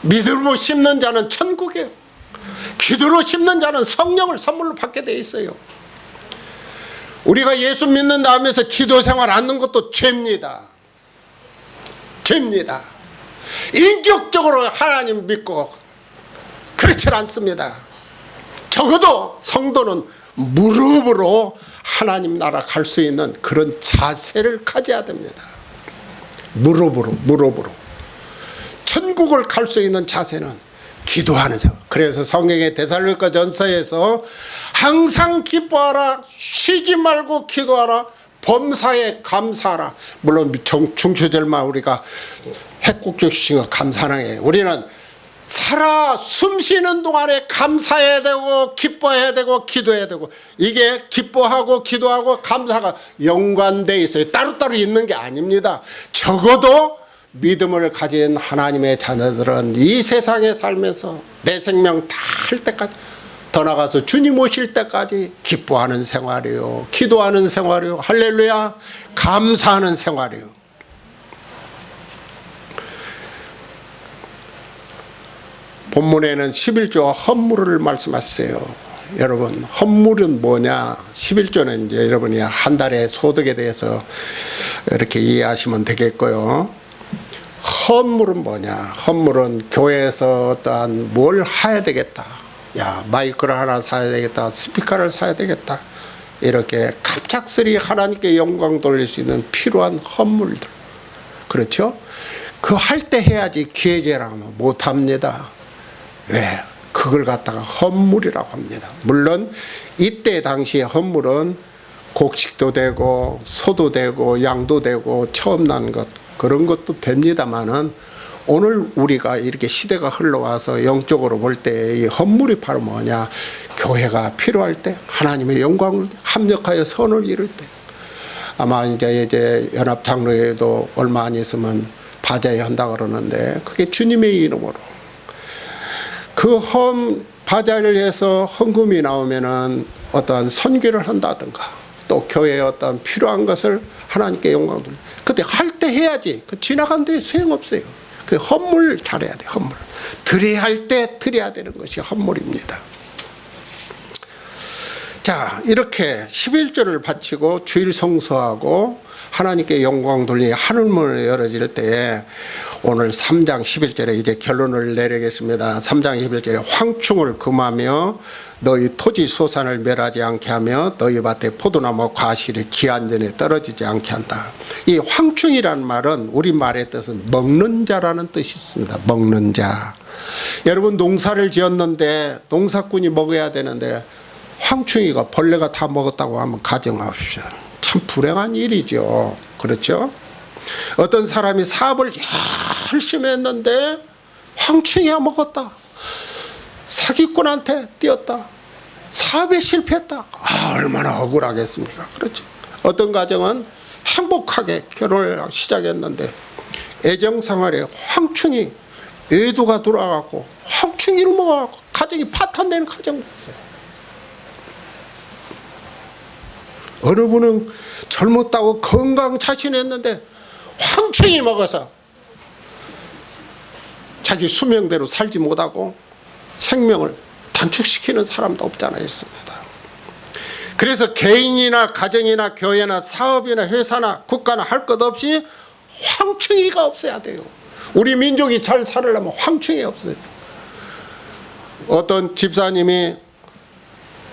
믿음으로 심는 자는 천국이에요. 기도로 심는 자는 성령을 선물로 받게 돼 있어요. 우리가 예수 믿는다 하면서 기도 생활 않는 것도 죄입니다. 죄입니다. 인격적으로 하나님 믿고 그렇지 않습니다. 적어도 성도는 무릎으로 하나님 나라 갈 수 있는 그런 자세를 가져야 됩니다. 무릎으로. 천국을 갈 수 있는 자세는 기도하는 생각. 그래서 성경의 데살로니가 전서에서 항상 기뻐하라, 쉬지 말고 기도하라, 범사에 감사하라. 물론 중추절만 우리가 핵국적 주신 거 감사하게, 우리는 살아 숨쉬는 동안에 감사해야 되고 기뻐해야 되고 기도해야 되고, 이게 기뻐하고 기도하고 감사가 연관되어 있어요. 따로따로 있는 게 아닙니다. 적어도 믿음을 가진 하나님의 자녀들은 이 세상에 살면서 내 생명 다 할 때까지, 더 나가서 주님 오실 때까지 기뻐하는 생활이요, 기도하는 생활이요, 할렐루야, 감사하는 생활이요. 본문에는 11조 헌물을 말씀하셨어요. 여러분, 헌물은 뭐냐? 11조는 이제 여러분이 한 달의 소득에 대해서 이렇게 이해하시면 되겠고요. 헌물은 뭐냐? 헌물은 교회에서 어떠한 뭘 해야 되겠다. 야, 마이크를 하나 사야 되겠다. 스피커를 사야 되겠다. 이렇게 갑작스레 하나님께 영광 돌릴 수 있는 필요한 헌물들. 그렇죠? 그 할 때 해야지 기회제라면 못합니다. 왜? 그걸 갖다가 헌물이라고 합니다. 물론 이때 당시에 헌물은 곡식도 되고 소도 되고 양도 되고 처음 난 것, 그런 것도 됩니다만은 오늘 우리가 이렇게 시대가 흘러와서 영적으로 볼 때 이 헌물이 바로 뭐냐? 교회가 필요할 때, 하나님의 영광을 합력하여 선을 이룰 때, 아마 이제 연합장로회도 얼마 안 있으면 바자회 한다 그러는데, 그게 주님의 이름으로 그 바자회를 해서 헌금이 나오면은 어떤 선교를 한다든가, 또 교회에 어떤 필요한 것을 하나님께 영광 돌려. 그때 할 때 해야지. 그 지나간 데 소용없어요. 그 헌물 잘해야 돼. 헌물. 드려야 할 때 드려야 되는 것이 헌물입니다. 자, 이렇게 11조를 바치고 주일 성수하고 하나님께 영광 돌리니 하늘문이 열어질 때에 오늘 3장 11절에 이제 결론을 내리겠습니다. 3장 11절에 황충을 금하며 너희 토지 소산을 멸하지 않게 하며 너희 밭에 포도나무 과실이 기한전에 떨어지지 않게 한다. 이 황충이라는 말은 우리말의 뜻은 먹는 자라는 뜻이 있습니다. 먹는 자. 여러분 농사를 지었는데 농사꾼이 먹어야 되는데 황충이가 벌레가 다 먹었다고 하면 가정하십시오. 참 불행한 일이죠. 그렇죠? 어떤 사람이 사업을 열심히 했는데 황충이가 먹었다. 사기꾼한테 뛰었다. 사업에 실패했다. 얼마나 억울하겠습니까? 그렇죠? 어떤 가정은 행복하게 결혼을 시작했는데 애정생활에 황충이 애도가 들어와갖고 황충이를 먹어갖고 가정이 파탄되는 가정이 있어요. 어느 분은 젊었다고 건강 자신했는데 황충이 먹어서 자기 수명대로 살지 못하고 생명을 단축시키는 사람도 없잖아 있습니다. 그래서 개인이나 가정이나 교회나 사업이나 회사나 국가나 할 것 없이 황충이가 없어야 돼요. 우리 민족이 잘 살려면 황충이 없어야 돼요. 어떤 집사님이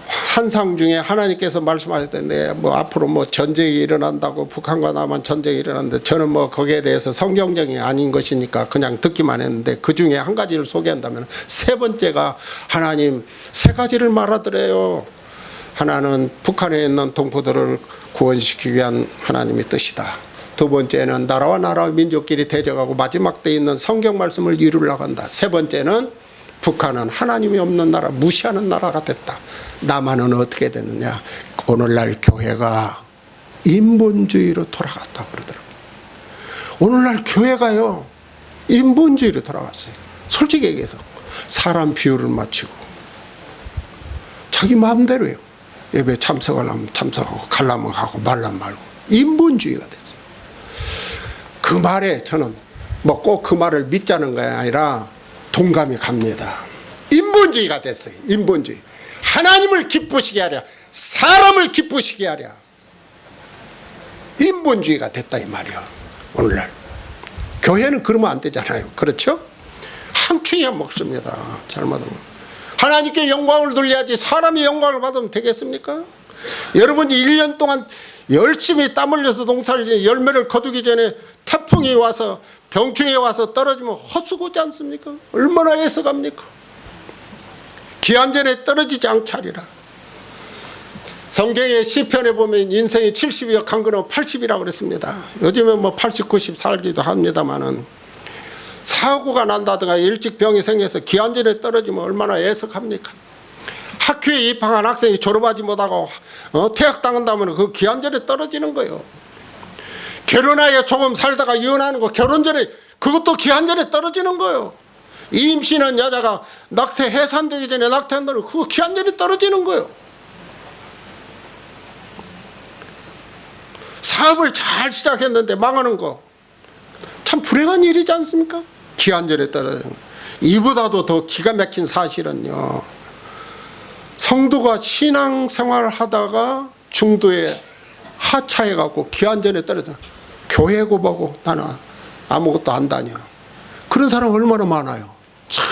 한상 중에 하나님께서 말씀하셨던데 뭐 앞으로 뭐 전쟁이 일어난다고 북한과 남한 전쟁이 일어났는데 저는 뭐 거기에 대해서 성경적이 아닌 것이니까 그냥 듣기만 했는데 그 중에 한 가지를 소개한다면 세 번째가 하나님 세 가지를 말하더래요. 하나는 북한에 있는 동포들을 구원시키기 위한 하나님의 뜻이다. 두 번째는 나라와 나라와 민족끼리 대적하고 마지막 때 있는 성경 말씀을 이루려고 한다. 세 번째는 북한은 하나님이 없는 나라, 무시하는 나라가 됐다. 남한은 어떻게 됐느냐? 오늘날 교회가 인본주의로 돌아갔다고 그러더라고요. 오늘날 교회가요 인본주의로 돌아갔어요. 솔직히 얘기해서 사람 비율을 맞추고 자기 마음대로요. 예배 참석하려면 참석하고 가려면 가고 말라면 말고 인본주의가 됐어요. 그 말에 저는 뭐 꼭 그 말을 믿자는 게 아니라 동감이 갑니다. 인본주의가 됐어요. 인본주의. 하나님을 기쁘시게 하랴 사람을 기쁘시게 하랴 인본주의가 됐다 이 말이야. 오늘날 교회는 그러면 안 되잖아요. 그렇죠? 황충이야 먹습니다. 잘못하면 하나님께 영광을 돌려야지 사람이 영광을 받으면 되겠습니까? 여러분이 1년 동안 열심히 땀 흘려서 농사를 열매를 거두기 전에 태풍이 와서 병충해 와서 떨어지면 헛수고지 않습니까? 얼마나 애써갑니까? 기한전에 떨어지지 않게 하리라. 성경의 시편에 보면 인생이 70이여 강건은 80이라고 그랬습니다. 요즘은 뭐 80, 90 살기도 합니다만은 사고가 난다든가 일찍 병이 생겨서 기한전에 떨어지면 얼마나 애석합니까? 학교에 입학한 학생이 졸업하지 못하고 퇴학당한다면 그 기한전에 떨어지는 거예요. 결혼하여 조금 살다가 이혼하는 거 결혼 전에 그것도 기한 전에 떨어지는 거예요. 임신한 여자가 낙태 해산되기 전에 낙태한다는 그거 기한 전에 떨어지는 거예요. 사업을 잘 시작했는데 망하는 거 참 불행한 일이지 않습니까? 기한 전에 떨어지는 거. 이보다도 더 기가 막힌 사실은요. 성도가 신앙생활 하다가 중도에 하차해갖고 기한 전에 떨어져 교회 고보고 나는 아무것도 안 다녀. 그런 사람 얼마나 많아요. 참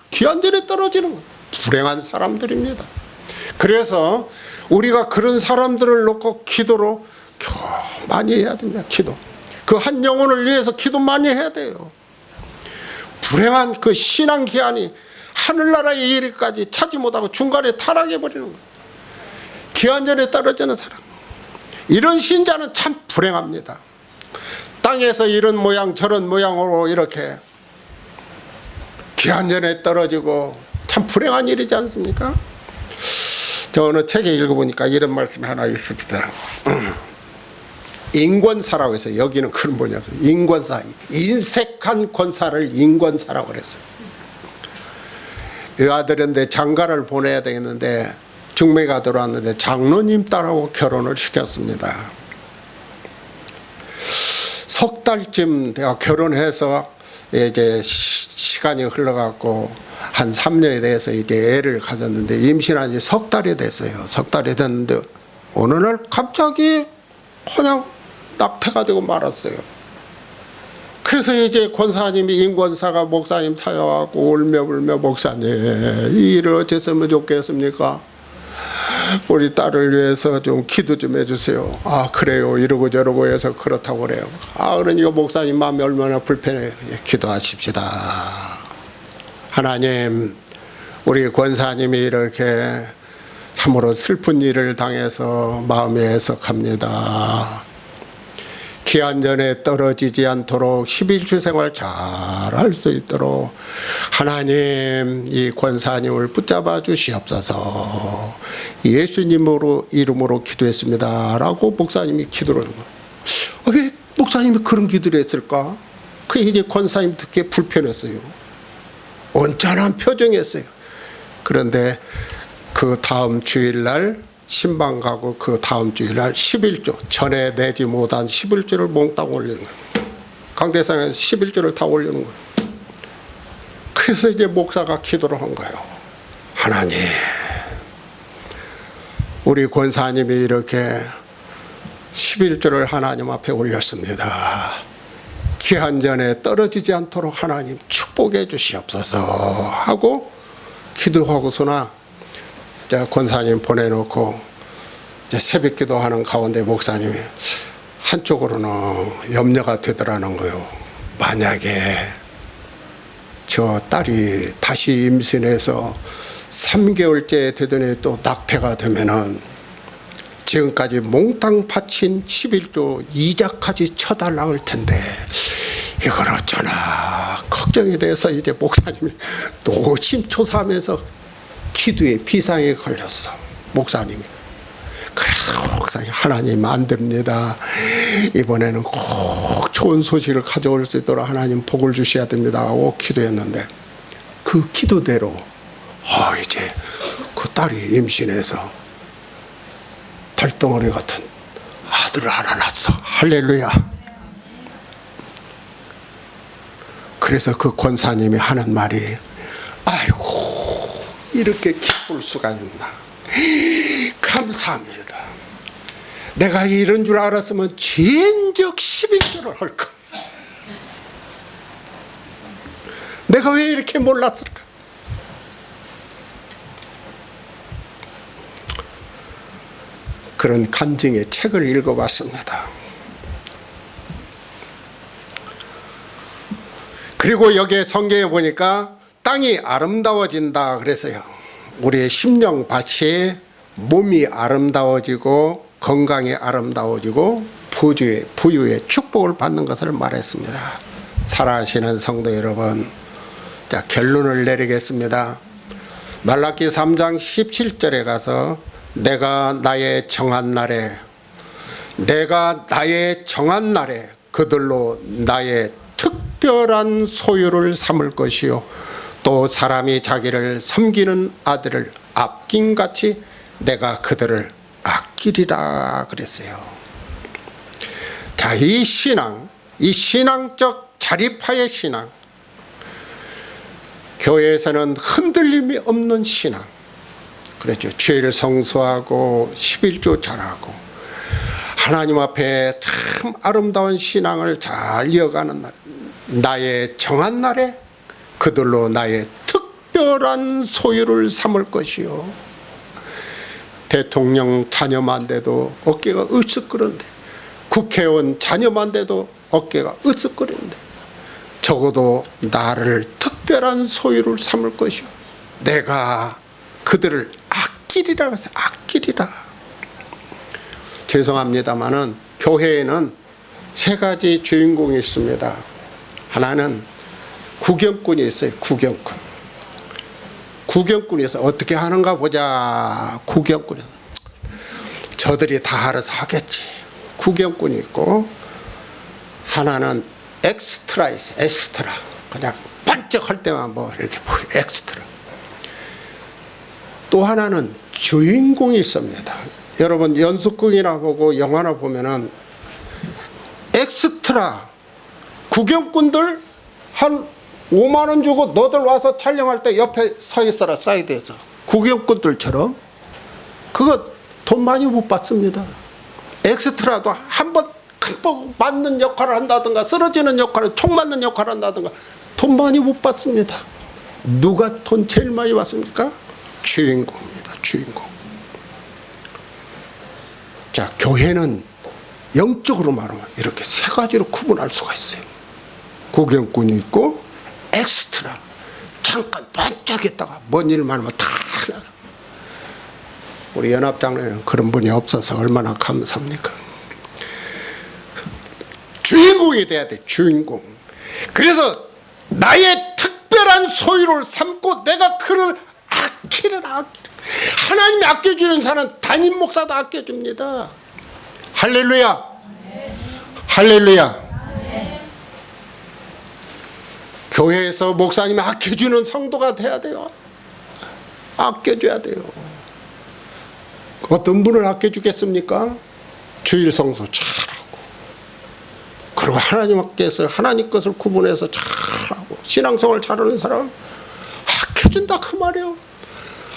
기한 전에 떨어지는 거. 불행한 사람들입니다. 그래서 우리가 그런 사람들을 놓고 기도로 많이 해야 됩니다. 기도. 그 한 영혼을 위해서 기도 많이 해야 돼요. 불행한 그 신앙 기한이 하늘나라의 일까지 차지 못하고 중간에 타락해버리는 거예요. 기한 전에 떨어지는 사람. 이런 신자는 참 불행합니다. 땅에서 이런 모양 저런 모양으로 이렇게 기한 전에 떨어지고 참 불행한 일이지 않습니까? 저 어느 책에 읽어보니까 이런 말씀이 하나 있습니다. 인권사라고 해서 여기는 그런 뭐냐면 인권사, 인색한 권사를 인권사라고 그랬어요. 이 아들인데 장가를 보내야 되겠는데 중매가 들어왔는데 장로님 딸하고 결혼을 시켰습니다. 석 달쯤 내가 결혼해서 이제 시간이 흘러갖고 한 3년에 대해서 이제 애를 가졌는데 임신한 지 석 달이 됐어요. 석 달이 됐는데 어느 날 갑자기 그냥 낙태가 되고 말았어요. 그래서 이제 권사님이 임권사가 목사님 찾아와고 울며 목사님 이 일을 어째서면 좋겠습니까? 우리 딸을 위해서 좀 기도 좀 해주세요. 아 그래요 이러고 저러고 해서 그렇다고 그래요. 아 그러니까 목사님 마음이 얼마나 불편해요. 예, 기도하십시다. 하나님 우리 권사님이 이렇게 참으로 슬픈 일을 당해서 마음이 애석합니다. 기한전에 떨어지지 않도록 11주 생활 잘 할 수 있도록 하나님 이 권사님을 붙잡아 주시옵소서. 예수님으로 이름으로 기도했습니다 라고 목사님이 기도를 하는 거예요. 왜 목사님이 그런 기도를 했을까? 그 이제 권사님 듣기에 불편했어요. 언짢은 표정이었어요. 그런데 그 다음 주일날 신방 가고 그 다음 주일날 11조 전에 내지 못한 11조를 몽땅 올리는 거예요. 강대상에서 11조를 다 올리는 거예요. 그래서 이제 목사가 기도를 한 거예요. 하나님 우리 권사님이 이렇게 11조를 하나님 앞에 올렸습니다. 기한전에 떨어지지 않도록 하나님 축복해 주시옵소서 하고 기도하고서나 권사님 보내놓고 이제 새벽 기도하는 가운데 목사님이 한쪽으로는 염려가 되더라는 거예요. 만약에 저 딸이 다시 임신해서 3개월째 되더니 또 낙태가 되면은 지금까지 몽땅 바친 11조 이자까지 쳐달라 할 텐데 이걸 어쩌나 걱정이 돼서 이제 목사님이 노심초사하면서 기도에 비상에 걸렸어. 목사님이. 그래서 목사님 하나님 안 됩니다. 이번에는 꼭 좋은 소식을 가져올 수 있도록 하나님 복을 주셔야 됩니다 하고 기도했는데 그 기도대로 이제 그 딸이 임신해서 달덩어리 같은 아들을 하나 낳았어. 할렐루야. 그래서 그 권사님이 하는 말이 아이고 이렇게 기쁠 수가 있나. 감사합니다. 내가 이런 줄 알았으면 진즉 11조를 할까. 내가 왜 이렇게 몰랐을까. 그런 간증의 책을 읽어봤습니다. 그리고 여기에 성경에 보니까 땅이 아름다워진다 그래서요. 우리의 심령밭이 몸이 아름다워지고 건강이 아름다워지고 부유의 축복을 받는 것을 말했습니다. 살아계시는 성도 여러분, 자 결론을 내리겠습니다. 말라기 3장 17절에 가서 내가 나의 정한 날에 그들로 나의 특별한 소유를 삼을 것이요 또 사람이 자기를 섬기는 아들을 아낌같이 내가 그들을 아끼리라 그랬어요. 자, 이 신앙적 자립하의 신앙, 교회에서는 흔들림이 없는 신앙, 그렇죠. 죄를 성수하고 11조 잘하고 하나님 앞에 참 아름다운 신앙을 잘 이어가는 날, 나의 정한 날에 그들로 나의 특별한 소유를 삼을 것이요. 대통령 자녀만 돼도 어깨가 으쓱거리는데, 국회의원 자녀만 돼도 어깨가 으쓱거리는데, 적어도 나를 특별한 소유를 삼을 것이요 내가 그들을 아끼리라 그래서 아끼리라. 죄송합니다마는 교회에는 세 가지 주인공이 있습니다. 하나는 구경꾼이 있어요. 구경꾼이 있어요. 어떻게 하는가 보자. 구경꾼이. 저들이 다 알아서 하겠지. 구경꾼이 있고, 하나는 엑스트라 있어요. 엑스트라. 그냥 반짝할 때만 뭐 이렇게 보여. 엑스트라. 또 하나는 주인공이 있습니다. 여러분 연속극이나 보고 영화나 보면은 엑스트라 구경꾼들 한 5만 원 주고 너들 와서 촬영할 때 옆에 서 있어라. 사이드에서 구경꾼들처럼. 그거 돈 많이 못 받습니다. 엑스트라도 한번 맞는 역할을 한다든가 쓰러지는 역할을 총 맞는 역할을 한다든가 돈 많이 못 받습니다. 누가 돈 제일 많이 받습니까? 주인공입니다. 주인공. 자, 교회는 영적으로 말하면 이렇게 세 가지로 구분할 수가 있어요. 구경꾼이 있고 엑스트라, 잠깐 반짝했다가 뭔 일만 하면 다 나가. 우리 연합장로에는 그런 분이 없어서 얼마나 감사합니까? 주인공이 돼야 돼. 주인공. 그래서 나의 특별한 소유를 삼고 내가 그를 아끼는 하나님이 아껴주는 사람 담임 목사도 아껴줍니다. 할렐루야. 할렐루야. 교회에서 목사님이 아껴주는 성도가 돼야 돼요. 아껴줘야 돼요. 어떤 분을 아껴주겠습니까? 주일 성수 잘하고, 그리고 하나님 것을 구분해서 잘하고 신앙생활 잘하는 사람 아껴준다 그 말이에요.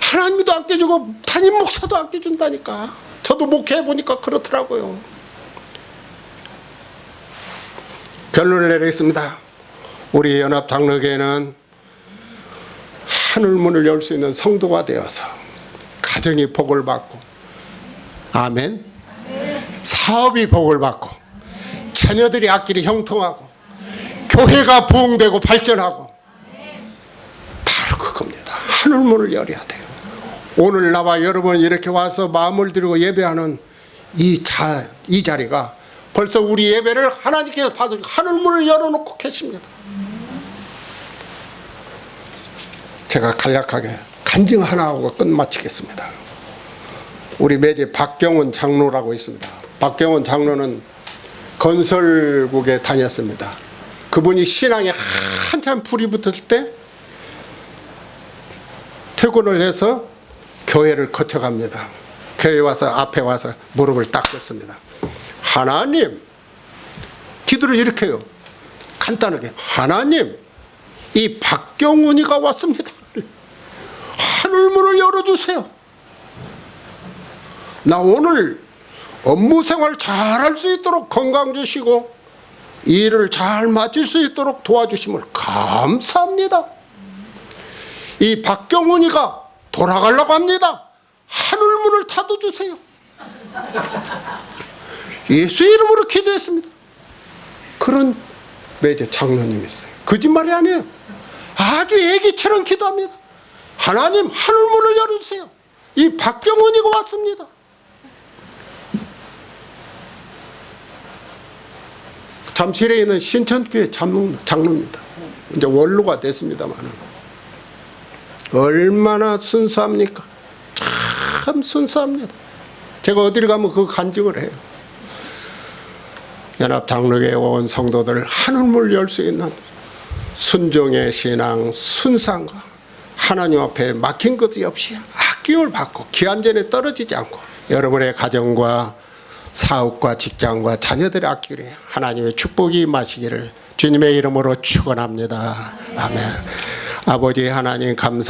하나님도 아껴주고 담임 목사도 아껴준다니까. 저도 목회해보니까 그렇더라고요. 결론을 내리겠습니다. 우리 연합장로교회는 하늘문을 열 수 있는 성도가 되어서 가정이 복을 받고, 아멘, 사업이 복을 받고, 자녀들이 앞길이 형통하고, 교회가 부흥되고 발전하고, 바로 그겁니다. 하늘문을 열어야 돼요. 오늘 나와 여러분 이렇게 와서 마음을 드리고 예배하는 이 자리가 벌써 우리 예배를 하나님께서 받으시고 하늘문을 열어놓고 계십니다. 제가 간략하게 간증 하나 하고 끝마치겠습니다. 우리 매제 박경원 장로라고 있습니다. 박경원 장로는 건설국에 다녔습니다. 그분이 신앙에 한참 불이 붙을 때 퇴근을 해서 교회를 거쳐갑니다. 교회 와서 앞에 와서 무릎을 딱 꿇습니다. 하나님, 기도를 이렇게 해요. 간단하게, 하나님, 이 박경훈이가 왔습니다. 하늘문을 열어주세요. 나 오늘 업무생활 잘할 수 있도록 건강 주시고 일을 잘 마칠 수 있도록 도와주심을 감사합니다. 이 박경훈이가 돌아가려고 합니다. 하늘문을 닫아주세요. 예수 이름으로 기도했습니다. 그런 매제 장로님이 있어요. 거짓말이 아니에요. 아주 애기처럼 기도합니다. 하나님, 하늘문을 열어주세요. 이 박경원이가 왔습니다. 잠실에 있는 신천교회 장로입니다. 이제 원로가 됐습니다만 얼마나 순수합니까? 참 순수합니다. 제가 어디를 가면 그 간증을 해요. 연합장로교회 온 성도들 하늘문을 열 수 있는 순종의 신앙, 순상과 하나님 앞에 막힌 것이 없이 아낌을 받고 기한전에 떨어지지 않고 여러분의 가정과 사업과 직장과 자녀들의 앞길에 하나님의 축복이 임하시기를 주님의 이름으로 축원합니다. 아멘. 아버지 하나님 감사.